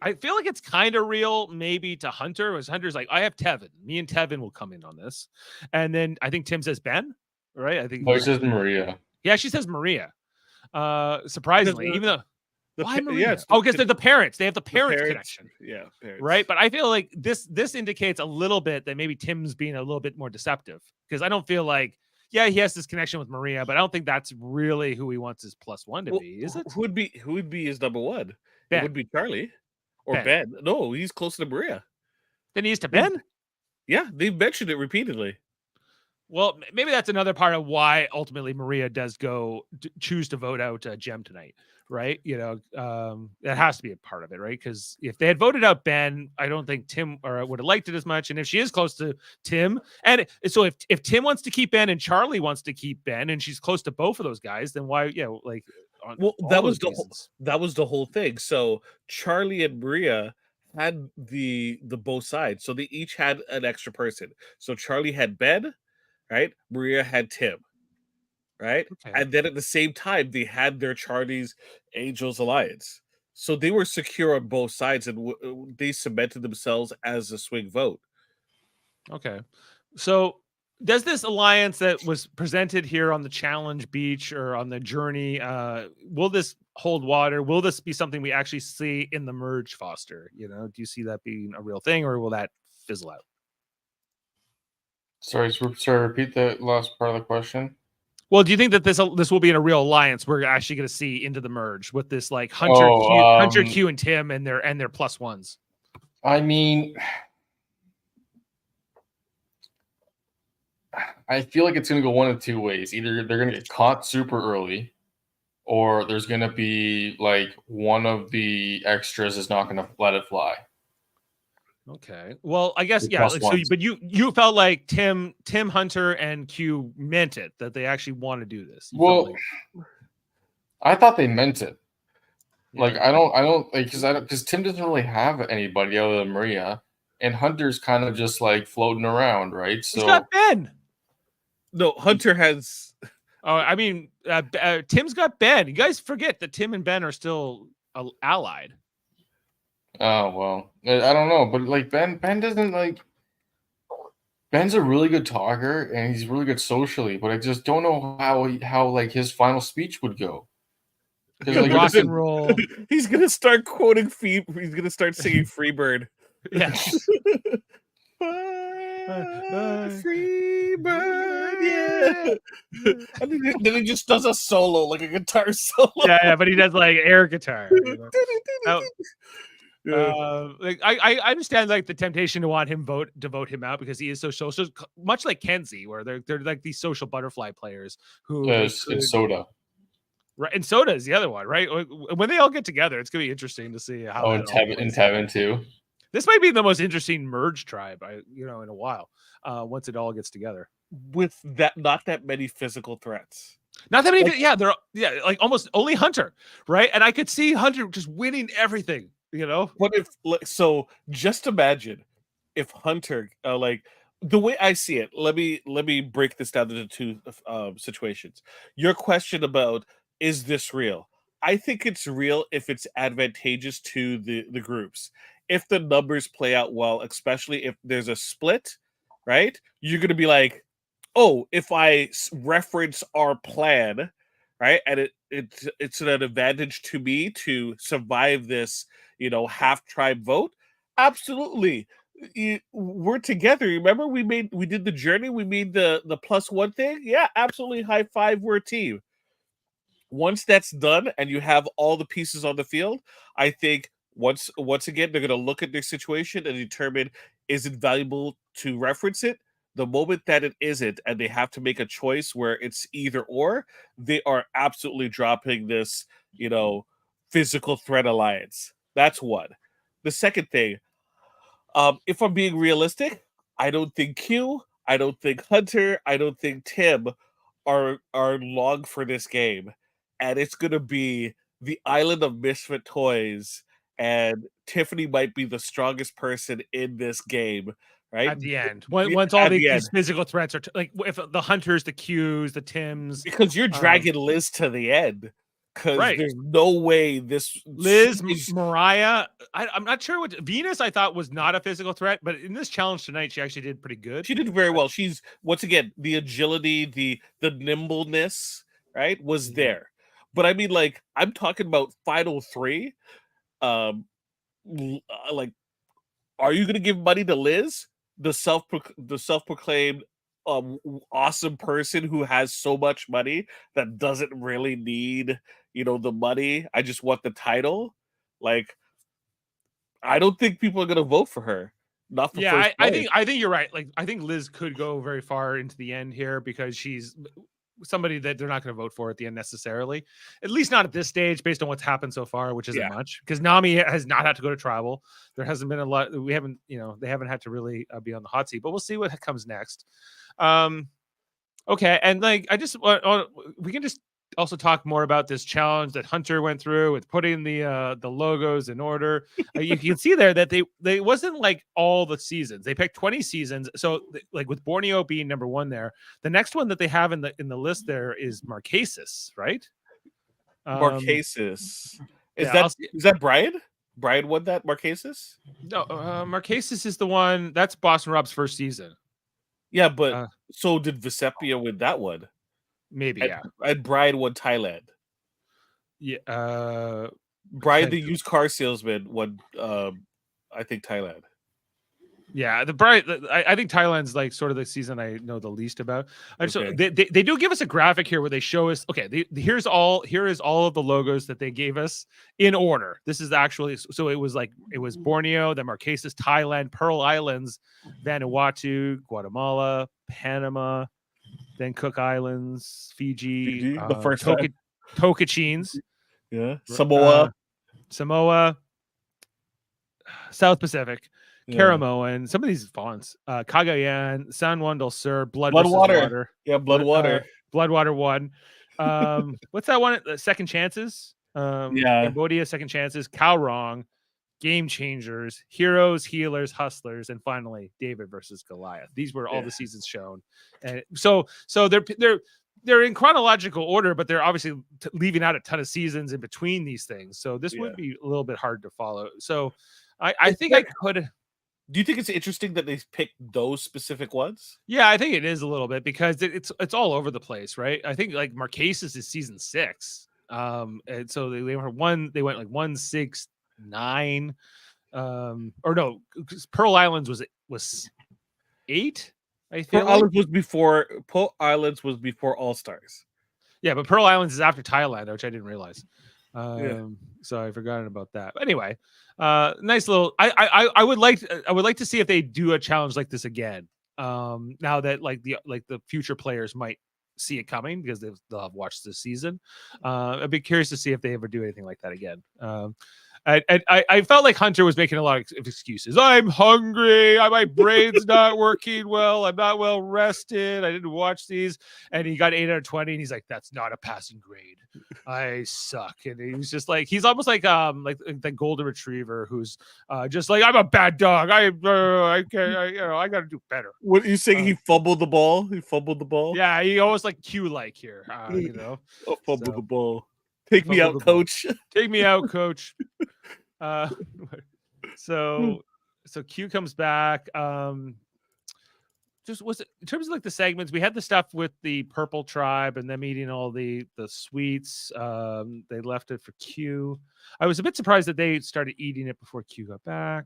I feel like it's kind of real, maybe to Hunter, because Hunter's like, I have Tevin. Me and Tevin will come in on this. And then I think Tim says Ben, right? I think he says Maria. Yeah, she says Maria. Surprisingly, even though why Maria? Yeah, because they're the parents. They have the parents connection. Yeah, parents. Right. But I feel like this indicates a little bit that maybe Tim's being a little bit more deceptive, because I don't feel like, yeah, he has this connection with Maria, but I don't think that's really who he wants his +1 to be, is it? Who would be his number 1? Ben. It would be Charlie or Ben. No, he's close to Maria. Then he's to Ben? Yeah, they've mentioned it repeatedly. Well, maybe that's another part of why ultimately Maria does choose to vote out Jem tonight, right? You know, that has to be a part of it, right? Because if they had voted out Ben, I don't think Tim would have liked it as much. And if she is close to Tim, and so if Tim wants to keep Ben and Charlie wants to keep Ben, and she's close to both of those guys, then why? Yeah, like, that was the whole thing. So Charlie and Maria had the both sides, so they each had an extra person. So Charlie had Ben, right? Maria had Tim, right? Okay. And then at the same time, they had their Charlie's Angels Alliance. So they were secure on both sides, and they cemented themselves as a swing vote. Okay. So does this alliance that was presented here on the challenge beach or on the journey, will this hold water? Will this be something we actually see in the merge, Foster? You know, do you see that being a real thing, or will that fizzle out? Sorry, repeat the last part of the question. Well, do you think that this will be in a real alliance? We're actually going to see into the merge with this like Hunter, Q, and Tim and their plus ones. I mean, I feel like it's going to go one of two ways. Either they're going to get caught super early, or there's going to be like one of the extras is not going to let it fly. Okay. Well, I guess The yeah. plus Like, so, ones. but you felt like Tim, Hunter, and Q meant it, that they actually want to do this. You felt Well, I thought they meant it. Like Yeah. I don't like because Tim doesn't really have anybody other than Maria, and Hunter's kind of just like floating around, right? He's got Ben. No, Hunter has. Oh, I mean, Tim's got Ben. You guys forget that Tim and Ben are still allied. Oh well, I don't know, but like Ben doesn't like. Ben's a really good talker and he's really good socially, but I just don't know how like his final speech would go. Like, rock and roll. He's gonna start quoting He's gonna start singing Freebird. Yes. Freebird, yeah. And then he just does a solo, like a guitar solo. Yeah, but he does like air guitar. You know? Like I understand like the temptation to want him vote him out because he is so social, much like Kenzie, where they're like these social butterfly players who it's Soda. Right, and Soda is the other one, right? When they all get together, it's gonna be interesting to see how. And Tevin too. This might be the most interesting merge tribe, in a while. Once it all gets together, with not that many physical threats. Not that many. They're like almost only Hunter, right? And I could see Hunter just winning everything. What if so? Just imagine if Hunter, like the way I see it. Let me break this down into two situations. Your question about is this real? I think it's real if it's advantageous to the groups. If the numbers play out well, especially if there's a split, right? You're gonna be like, oh, if I reference our plan, right, and it's an advantage to me to survive this, half tribe vote. Absolutely, we're together. Remember, we did the journey. We made the plus one thing. Yeah, absolutely. High five. We're a team. Once that's done and you have all the pieces on the field, I think once again they're going to look at their situation and determine is it valuable to reference it. The moment that it isn't and they have to make a choice where it's either or, they are absolutely dropping this, physical threat alliance. That's one. The second thing, if I'm being realistic, I don't think Q, I don't think Hunter, I don't think Tim are long for this game. And it's gonna be the island of misfit toys, and Tiffany might be the strongest person in this game, right? At the end, once all these physical threats are like, if the Hunters, the Qs, the Tims, because you're dragging Liz to the end. Because right. There's no way this Liz, Mariah. I'm not sure what Venus. I thought was not a physical threat, but in this challenge tonight, she actually did pretty good. She did very well. She's once again the agility, the nimbleness, right, was there. But I mean, like, I'm talking about final three. Like, are you going to give money to Liz, the self-proclaimed awesome person who has so much money that doesn't really need, the money? I just want the title. Like, I don't think people are going to vote for her. Not for first place. I think you're right. Like, I think Liz could go very far into the end here because she's somebody that they're not going to vote for at the end necessarily, at least not at this stage, based on what's happened so far, which isn't much. Because Nami has not had to go to tribal. There hasn't been a lot. We haven't, they haven't had to really be on the hot seat. But we'll see what comes next. Okay, and like I just we can just also talk more about this challenge that Hunter went through with putting the logos in order. You can see there that they wasn't like all the seasons. They picked 20 seasons. So like with Borneo being number one there, the next one that they have in the list there is Marquesas, right? Marquesas. Is that Brian? Brian won that Marquesas? No, Marquesas is the one that's Boston Rob's first season. Yeah, but so did Vesepia win that one? Maybe, yeah. And Brian won Thailand. Yeah. Brian, the used car salesman, won I think Thailand. Yeah, I think Thailand's like sort of the season I know the least about. So Okay. they do give us a graphic here where they show us. Okay, here is all of the logos that they gave us in order. This is actually so it was Borneo, then Marquesas, Thailand, Pearl Islands, Vanuatu, Guatemala, Panama, then Cook Islands, Fiji, Fiji, the first time. Tocantins, Yeah. Samoa. Samoa, South Pacific, Yeah. Karamoan, some of these fonts, Cagayan, San Juan del Sur, Blood versus Bloodwater. Water. Yeah, Bloodwater. Bloodwater 1. What's that one? Second Chances. Yeah. Cambodia, Second Chances, Cow Wrong, Game Changers, Heroes, Healers, Hustlers, and finally David versus Goliath. These were all the seasons shown. And so they're in chronological order, but they're obviously leaving out a ton of seasons in between these things. So this would be a little bit hard to follow. So I think I could. Do you think it's interesting that they picked those specific ones? Yeah, I think it is a little bit because it's all over the place, right? I think like Marquesas is season 6. And so they went like 1, 6, 9. Or no, Pearl Islands was 8. I feel Pearl Islands was before All Stars. Yeah, but Pearl Islands is after Thailand, which I didn't realize. So I forgot about that. But anyway, nice little. I would like to see if they do a challenge like this again. Now that like the future players might see it coming because they'll have watched this season. I'd be curious to see if they ever do anything like that again. I felt like Hunter was making a lot of excuses. I'm hungry. My brain's not working well. I'm not well rested. I didn't watch these. And he got 8 out of 20. And he's like, that's not a passing grade. I suck. And he was just like, he's almost like the golden retriever who's just like, I'm a bad dog. I got to do better. What are you saying? He fumbled the ball. Yeah, he almost like Q-like here. Fumbled the ball. Take me out, coach. Take me out, coach. So Q comes back. Just was it in terms of like the segments, we had the stuff with the purple tribe and them eating all the sweets. They left it for Q. I was a bit surprised that they started eating it before Q got back.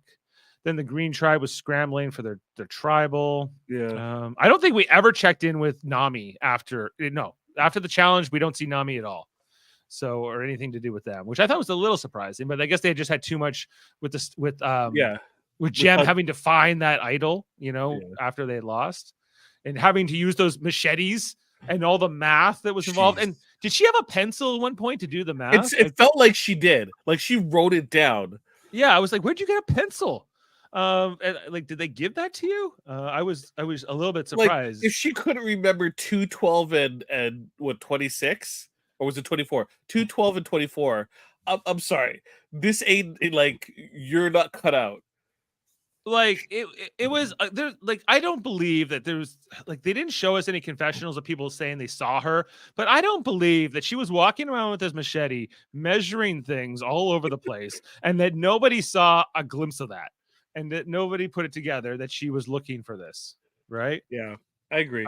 Then the green tribe was scrambling for their tribal. Yeah. I don't think we ever checked in with Nami after the challenge. We don't see Nami at all. So, or anything to do with them, which I thought was a little surprising, but I guess they just had too much with Jem having to find that idol, after they had lost and having to use those machetes and all the math that was involved. And did she have a pencil at one point to do the math? It felt like she did. Like she wrote it down. Yeah. I was like, where'd you get a pencil? And like, did they give that to you? I was a little bit surprised. Like, if she couldn't remember 212 and what 26. Or was it 24? 212 and 24. I'm sorry. This ain't like you're not cut out. Like it was there. Like I don't believe that there's like they didn't show us any confessionals of people saying they saw her, but I don't believe that she was walking around with this machete measuring things all over the place, and that nobody saw a glimpse of that, and that nobody put it together that she was looking for this. Right? Yeah, I agree.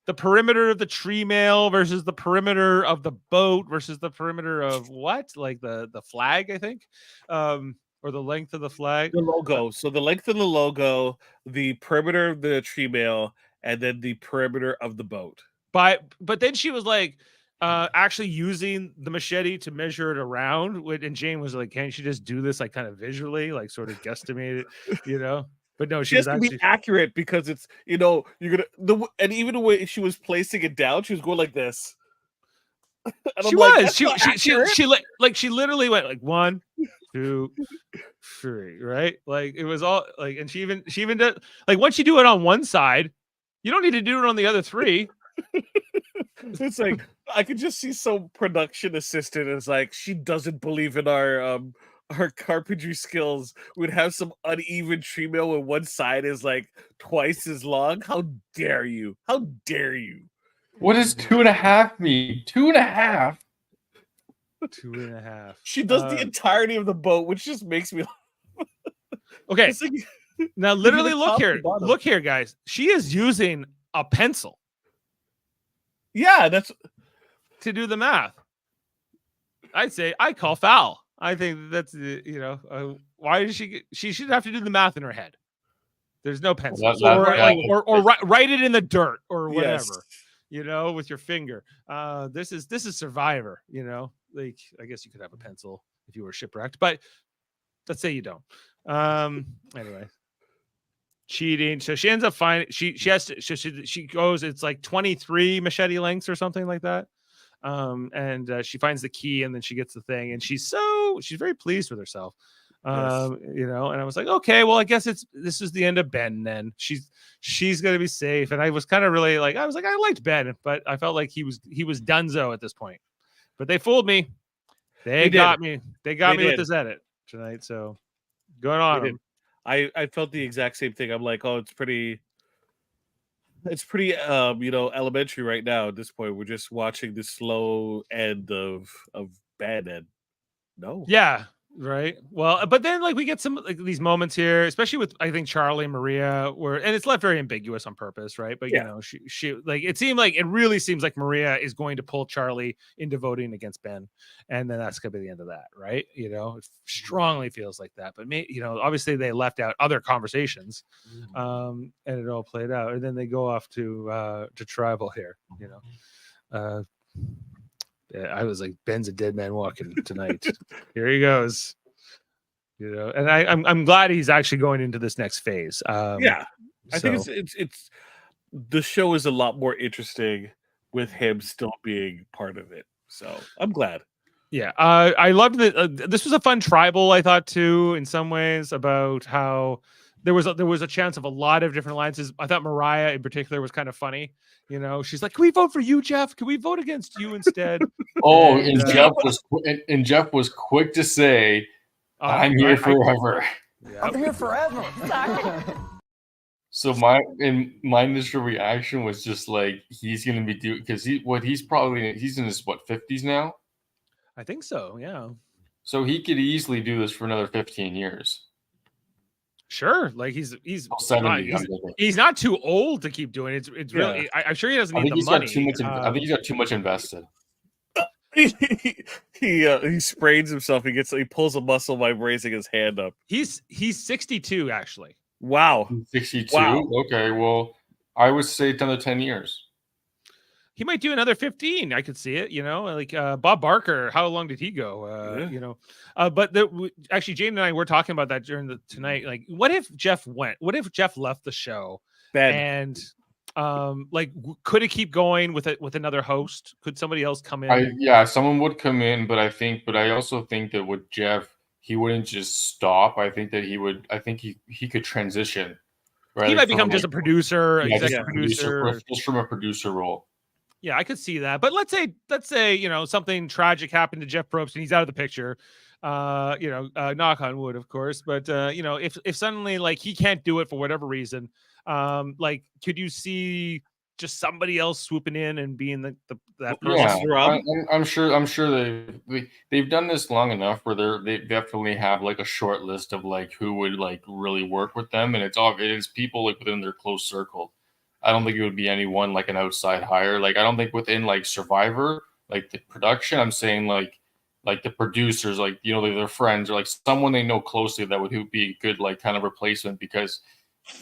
The perimeter of the tree mail versus the perimeter of the boat versus the perimeter of what? Like the flag, I think, or the length of the flag. The logo. So the length of the logo, the perimeter of the tree mail, and then the perimeter of the boat. But then she was like actually using the machete to measure it around. And Jane was like, can't you just do this like kind of visually, like sort of guesstimate it, But no, she has was to be accurate because it's you're gonna and even the way she was placing it down, she was going like this. She was she literally went like 1, 2, 3, right? Like it was all like, and she even did like once you do it on one side, you don't need to do it on the other 3. It's like I could just see some production assistant is like she doesn't believe in our carpentry skills. Would have some uneven tree mail when one side is like twice as long. How dare you? How dare you? What does 2.5 mean? 2.5? 2.5. She does the entirety of the boat, which just makes me laugh. Okay. Like, now literally look here, guys. She is using a pencil. Yeah, that's to do the math. I'd say I call foul. I think that's why did she should have to do the math in her head. There's no pencils, write it in the dirt or whatever, Yes. with your finger. This is Survivor, like I guess you could have a pencil if you were shipwrecked, but let's say you don't. Anyway, cheating. So she ends up finding she has to she goes. It's like 23 machete lengths or something like that. And she finds the key, and then she gets the thing, and she's very pleased with herself. And I was like, okay, well, I guess this is the end of Ben then. She's gonna be safe. And I was kind of really like, I liked Ben, but I felt like he was donezo at this point. But they fooled me. They got me. They got me with this edit tonight. So going on. I felt the exact same thing. I'm like, oh, it's pretty elementary right now. At this point, we're just watching the slow end of Ben, and no. Yeah. Right. Well, but then like we get some like these moments here, especially with I think Charlie and Maria, and it's left very ambiguous on purpose, right? But she like it really seems like Maria is going to pull Charlie into voting against Ben, and then that's gonna be the end of that, right? It strongly feels like that. But obviously they left out other conversations, and it all played out, and then they go off to tribal here, I was like, Ben's a dead man walking tonight. Here he goes. And I'm glad he's actually going into this next phase. I think it's the show is a lot more interesting with him still being part of it. So I'm glad. Yeah, I loved that. This was a fun tribal, I thought too, in some ways, about how there was a chance of a lot of different alliances. I thought Mariah in particular was kind of funny. She's like, "Can we vote for you, Jeff? Can we vote against you instead?" And Jeff was quick to say, "I'm here forever." I'm here forever. So my initial reaction was just like, he's gonna be because he's in his 50s now. I think so. Yeah. So he could easily do this for another 15 years. Sure, like he's 70. He's not too old to keep doing it. It's really. I'm sure he doesn't need the money. I think he's got too much invested. He sprains himself. He pulls a muscle by raising his hand up. He's 62 actually. Wow, 62. Wow. Okay, well, I would say another 10 years. He might do another 15. I could see it, like Bob Barker. How long did he go? But actually, Jane and I were talking about that during tonight. Like, what if Jeff went? What if Jeff left the show? And could it keep going with another host? Could somebody else come in? Someone would come in, but I also think that with Jeff, he wouldn't just stop. I think that he would. I think he could transition. Right? He might become just a producer, executive producer, just from a producer role. Yeah, I could see that. But let's say, something tragic happened to Jeff Probst and he's out of the picture. Knock on wood, of course. But if suddenly like he can't do it for whatever reason, could you see just somebody else swooping in and being that person? Yeah, I'm sure they've done this long enough where they definitely have like a short list of like who would like really work with them, and it's people like within their close circle. I don't think it would be anyone like an outside hire. Like I don't think within like Survivor, like the production, I'm saying like the producers, like their friends or like someone they know closely that would be a good like kind of replacement, because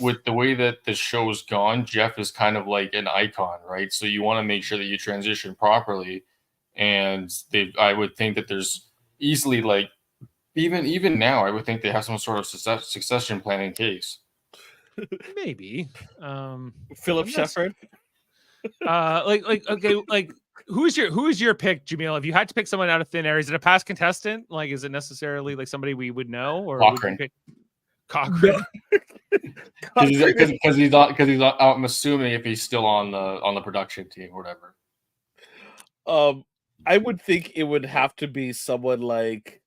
with the way that the show's gone, Jeff is kind of like an icon, right? So you want to make sure that you transition properly. And I would think that there's easily like even now, I would think they have some sort of succession plan in case. Maybe Philip Shepard. Who's your pick, Jaemeel? If you had to pick someone out of thin air, is it a past contestant? Like, is it necessarily like somebody we would know, or Cochran? Cochran. Because he's I'm assuming if he's still on the production team or whatever. I would think it would have to be someone like.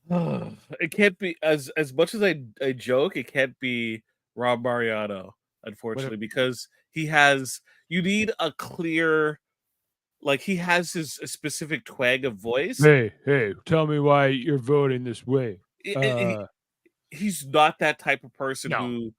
It can't be as much as I joke. It can't be Rob Mariano, unfortunately, because you need a clear, like he has a specific twang of voice. Hey, tell me why you're voting this way. He's not that type of person who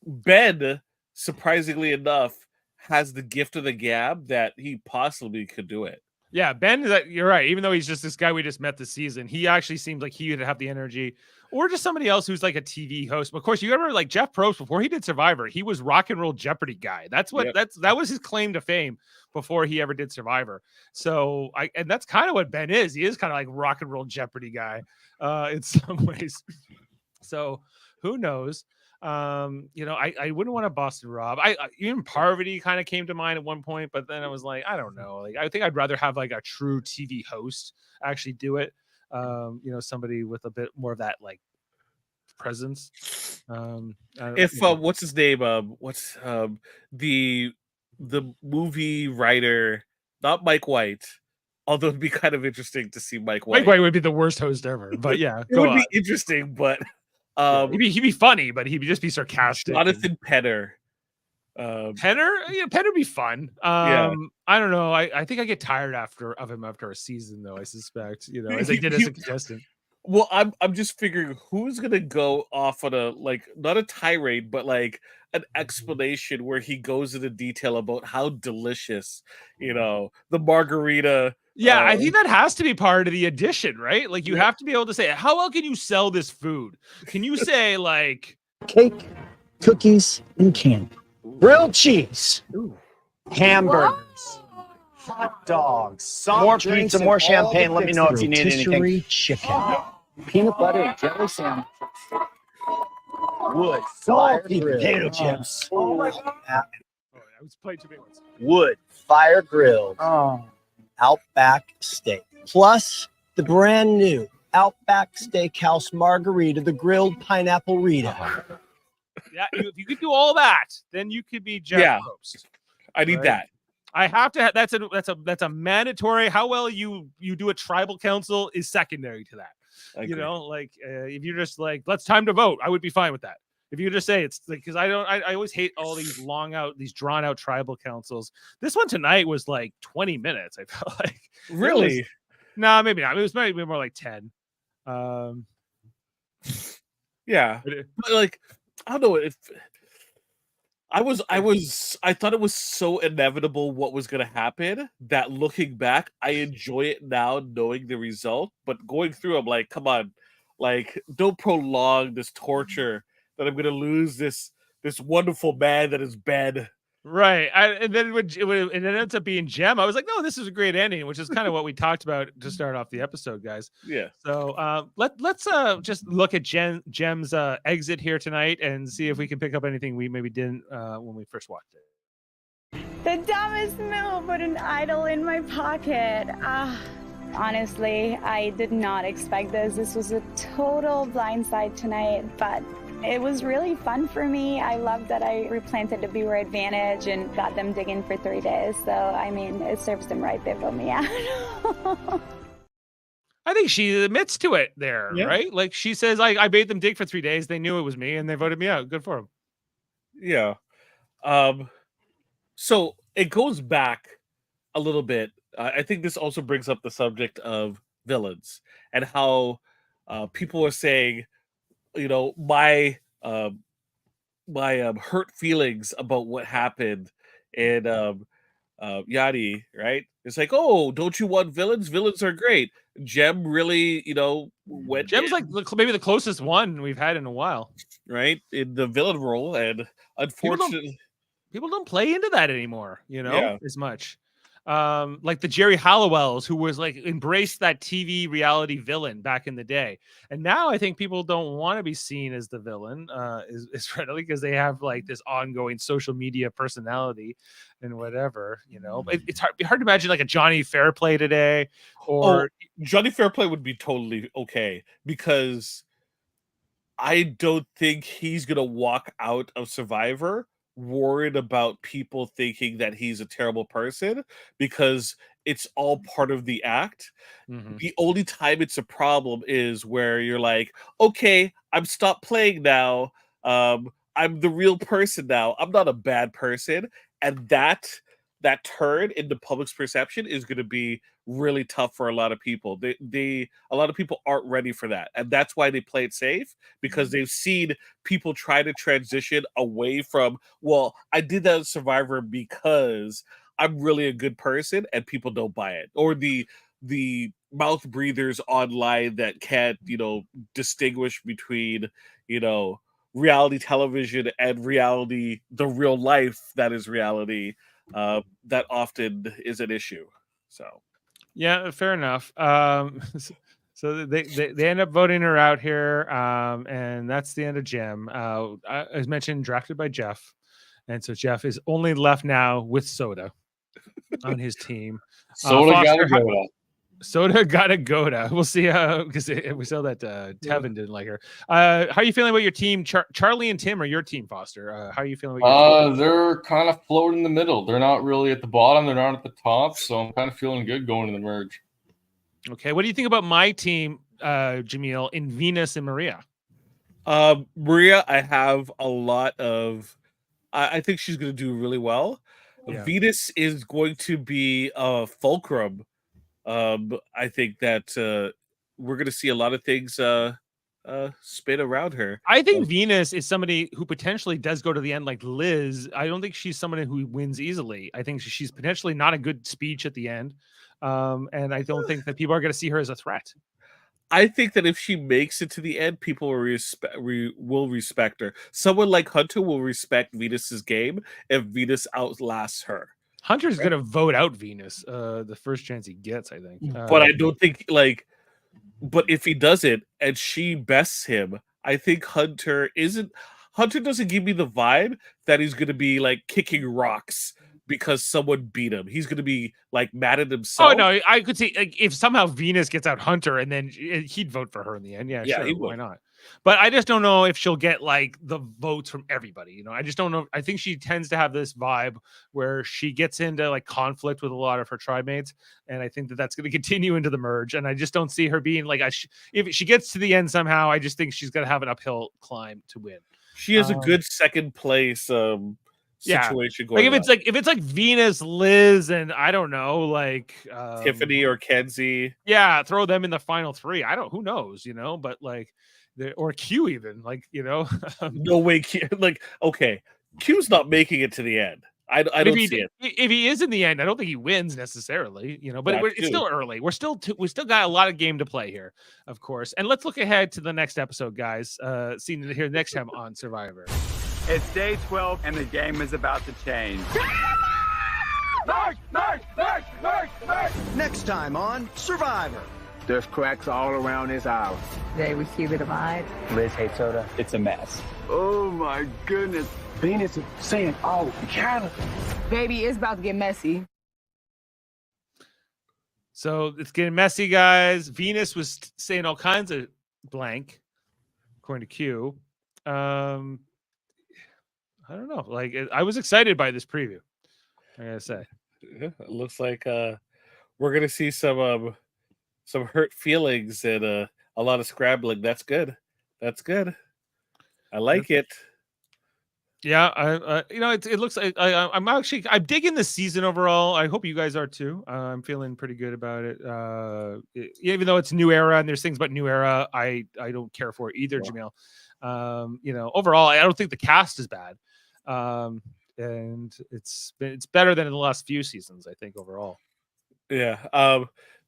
Ben, surprisingly enough, has the gift of the gab that he possibly could do it. Yeah, Ben, you're right. Even though he's just this guy we just met this season, he actually seems like he would have the energy, or just somebody else who's like a TV host. Of course, you remember like Jeff Probst before he did Survivor, he was Rock and Roll Jeopardy guy. That's what that was his claim to fame before he ever did Survivor. So and that's kind of what Ben is. He is kind of like Rock and Roll Jeopardy guy, in some ways. So who knows? I wouldn't want a Boston Rob. I even Parvati kind of came to mind at one point, but then I was like, I don't know. Like, I think I'd rather have like a true TV host actually do it. Somebody with a bit more of that like presence. What's his name? The movie writer, not Mike White. Although it'd be kind of interesting to see Mike White. Mike White would be the worst host ever, but yeah, it would be interesting, but. He'd be funny, but he'd just be sarcastic. Jonathan Penner. Penner would be fun. I don't know. I think I get tired of him after a season, though. I suspect, as I did as a contestant. Well, I'm just figuring who's gonna go off on a not a tirade, but like an explanation where he goes into detail about how delicious, the margarita. Yeah, I think that has to be part of the addition, right? Like you have to be able to say, how well can you sell this food? Can you say like cake, cookies, and candy, grilled cheese, hamburgers, hot dogs, more pizza, more champagne. Let me know if you need anything. Chicken, peanut butter and jelly sandwich, wood, salty potato chips. I was playing too many ones. Wood, fire grilled. Outback steak, plus the brand new Outback Steakhouse margarita, the grilled pineapple Rita. Yeah, if you could do all that, then you could be Jeff Probst. I need that. I have to. That's a mandatory. How well you do a tribal council is secondary to that. If you're just like, let's time to vote, I would be fine with that. If you just say it's like, because I always hate all these drawn out tribal councils. This one tonight was like 20 minutes. I felt like really, no, maybe not. It was maybe more like 10. Yeah, but like I don't know if I thought it was so inevitable what was going to happen that looking back, I enjoy it now knowing the result. But going through, I'm like, come on, like don't prolong this torture. That I'm going to lose this wonderful man that is Ben. Right. And then it ends up being Jem. I was like, no, this is a great ending, which is kind of what we talked about to start off the episode, guys. Yeah. So let's just look at Jem's exit here tonight and see if we can pick up anything we maybe didn't when we first watched it. The dumbest move, put an idol in my pocket. Honestly, I did not expect this. This was a total blindside tonight, but it was really fun for me. I love that I replanted the Beware Advantage and got them digging for 3 days. So, I mean, it serves them right. They vote me out. I think she admits to it there, right? Like she says, I made them dig for 3 days. They knew it was me and they voted me out. Good for them. Yeah. So it goes back a little bit. I think this also brings up the subject of villains and how people are saying, my hurt feelings about what happened in Yadi, right? It's like, oh, don't you want villains? Villains are great. Jem really, went. Jem's like maybe the closest one we've had in a while, right? In the villain role, and unfortunately, people don't play into that anymore. As much. Like the Jerry Halliwells, who was like embraced that TV reality villain back in the day, and now I think people don't want to be seen as the villain, is readily because they have like this ongoing social media personality and whatever. It's hard to imagine like a Johnny Fairplay today, or Johnny Fairplay would be totally okay because I don't think he's gonna walk out of Survivor worried about people thinking that he's a terrible person because it's all part of the act. Mm-hmm. The only time it's a problem is where you're like, okay, I'm stopped playing now. I'm the real person now. I'm not a bad person. And that turn in the public's perception is going to be really tough for a lot of people. A lot of people aren't ready for that. And that's why they play it safe, because they've seen people try to transition away from, well, I did that in Survivor because I'm really a good person and people don't buy it, or the mouth breathers online that can't distinguish between reality television and reality, the real life that is reality. That often is an issue. So Yeah, fair enough. So they end up voting her out here, and that's the end of Jim. As mentioned, drafted by Jeff, and so Jeff is only left now with Soda on his team. Soda Foster, gotta go. Soda gotta go to. We'll see because we saw that Tevin didn't like her. How are you feeling about your team? Charlie and Tim are your team, Foster. How are you feeling about your team? They're kind of floating in the middle. They're not really at the bottom. They're not at the top. So I'm kind of feeling good going to the merge. Okay, what do you think about my team, Jaemeel, in Venus and Maria? Maria, I have a lot of. I think she's going to do really well. Yeah. Venus is going to be a fulcrum. I think that we're going to see a lot of things spin around her. I think Venus is somebody who potentially does go to the end like Liz. I don't think she's somebody who wins easily. I think she's potentially not a good speech at the end. And I don't think that people are going to see her as a threat. I think that if she makes it to the end, people will respect her. Someone like Hunter will respect Venus's game if Venus outlasts her. Hunter's going to vote out Venus the first chance he gets, I think. But I don't think but if he does it and she bests him, I think Hunter doesn't give me the vibe that he's going to be like kicking rocks because someone beat him. He's going to be like mad at himself. Oh no, I could see like if somehow Venus gets out Hunter and then he'd vote for her in the end. Yeah, sure, why not? But I just don't know if she'll get like the votes from everybody. I just don't know. I think she tends to have this vibe where she gets into like conflict with a lot of her tribe mates, and I think that that's going to continue into the merge. And I just don't see her being like if she gets to the end somehow. I just think she's going to have an uphill climb to win. She has a good second place situation going. Like if it's like Venus, Liz, and I don't know, like Tiffany or Kenzie. Yeah, throw them in the final three. Who knows, but like or Q even, like, no way Q, like, okay, Q's not making it to the end. I don't see it. If he is in the end, I don't think he wins necessarily, but it's still early. We still got a lot of game to play here, of course. And let's look ahead to the next episode, guys. See you here next time on Survivor. It's day 12 and the game is about to change. Next time on Survivor. There's cracks all around this island. Today we see the divide. Liz hates soda. It's a mess. Oh my goodness. Venus is saying all kind of. Baby, it's about to get messy. So it's getting messy, guys. Venus was saying all kinds of blank, according to Q. I don't know. Like, I was excited by this preview, I gotta say. Yeah, it looks like we're gonna see some hurt feelings and a lot of scrambling. That's good. I like it. Yeah, it looks like I'm digging the season overall. I hope you guys are too. I'm feeling pretty good about it. Even though it's new era and there's things about new era, I don't care for it either, Jaemeel. Overall, I don't think the cast is bad. And it's better than in the last few seasons, I think, overall. Yeah.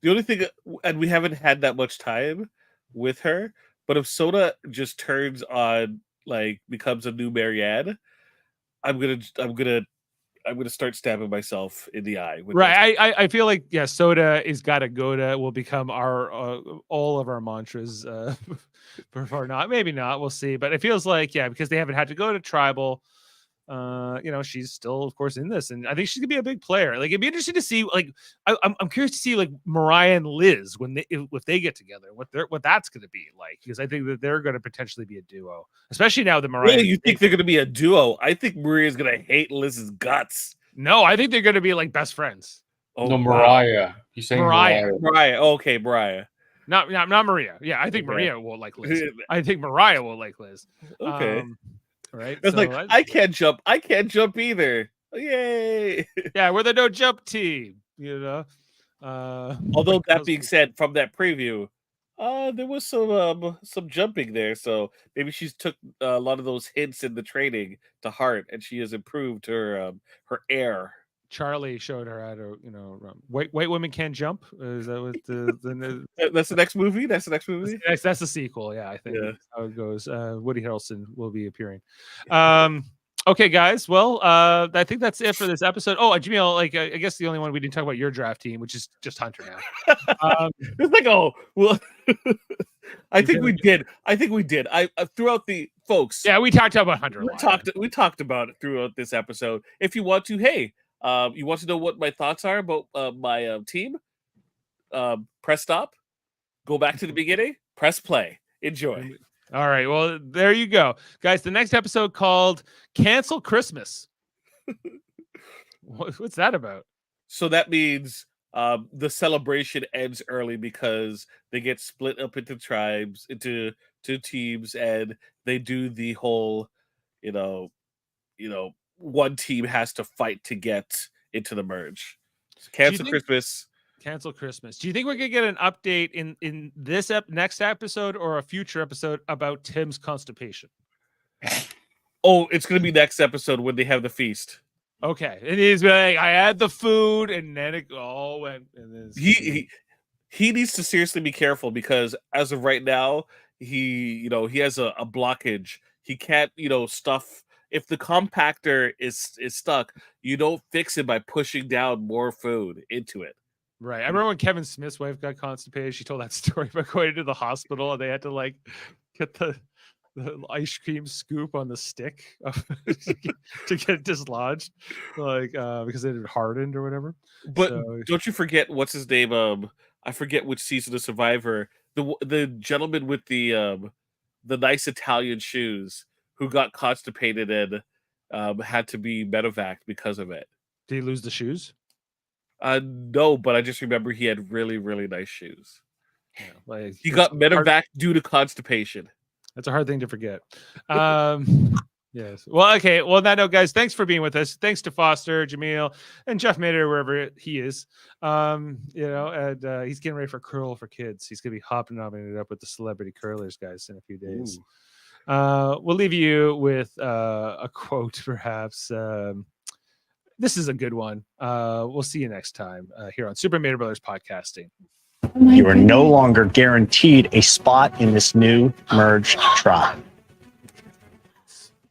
The only thing, and we haven't had that much time with her, but if Soda just turns on, like, becomes a new Marianne, I'm gonna start stabbing myself in the eye. Right. I feel like Soda is gotta go to will become our all of our mantras. For not, maybe not. We'll see. But it feels like because they haven't had to go to tribal. She's still, of course, in this, and I think she's gonna be a big player. Like, it'd be interesting to see. Like, I'm curious to see like Mariah and Liz if they get together, what that's gonna be like, because I think that they're gonna potentially be a duo, especially now that Mariah. Really, you think they're gonna be a duo? I think Maria's gonna hate Liz's guts. No, I think they're gonna be like best friends. Oh, no, Mariah. You saying Mariah? Mariah. Okay, Mariah. Not Maria. Yeah, I think Maria will like Liz. I think Mariah will like Liz. Okay. Right. It's like I can't jump. I can't jump either. Yay! Yeah, we're the no jump team. Although that being said, from that preview, there was some jumping there. So maybe she's took a lot of those hints in the training to heart, and she has improved her air Charlie showed her how to, white women can't jump. Is that what the That's the next movie. That's the next movie. that's the sequel? Yeah, I think Yeah. that's how it goes. Woody Harrelson will be appearing. Okay, guys. Well, I think that's it for this episode. Oh, Jaemeel, I guess the only one we didn't talk about your draft team, which is just Hunter now. It's like, oh, well, I think we did. I throughout the folks. Yeah, we talked about Hunter. We talked about it throughout this episode. If you want to, hey, you want to know what my thoughts are about my team? Press stop. Go back to the beginning. Press play. Enjoy. All right. Well, there you go, guys. The next episode called "Cancel Christmas." What's that about? So that means the celebration ends early because they get split up into tribes, into teams, and they do the whole, one team has to fight to get into the merge. So cancel Christmas. Cancel Christmas. Do you think we're gonna get an update in this next episode or a future episode about Tim's constipation? Oh, it's gonna be next episode when they have the feast. Okay, it is like I had the food and then it all went. And then he needs to seriously be careful because as of right now, he has a blockage. He can't stuff. If the compactor is stuck, you don't fix it by pushing down more food into it. Right. I remember when Kevin Smith's wife got constipated. She told that story about going to the hospital and they had to get the ice cream scoop on the stick to get it dislodged, because it had hardened or whatever. But don't you forget what's his name? I forget which season of Survivor. The gentleman with the nice Italian shoes who got constipated and had to be medevaced because of it. Did he lose the shoes? No, but I just remember he had really, really nice shoes. Yeah, he got medevaced due to constipation. That's a hard thing to forget. Yes. Well, okay. Well, on that note, guys, thanks for being with us. Thanks to Foster, Jaemeel, and Jeff Mader, wherever he is. And he's getting ready for Curl for Kids. He's going to be hopping it up with the celebrity curlers, guys, in a few days. We'll leave you with a quote, perhaps. This is a good one. We'll see you next time here on Super Mader Brothers Podcasting. You are no longer guaranteed a spot in this new merged tribe.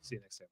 See you next time.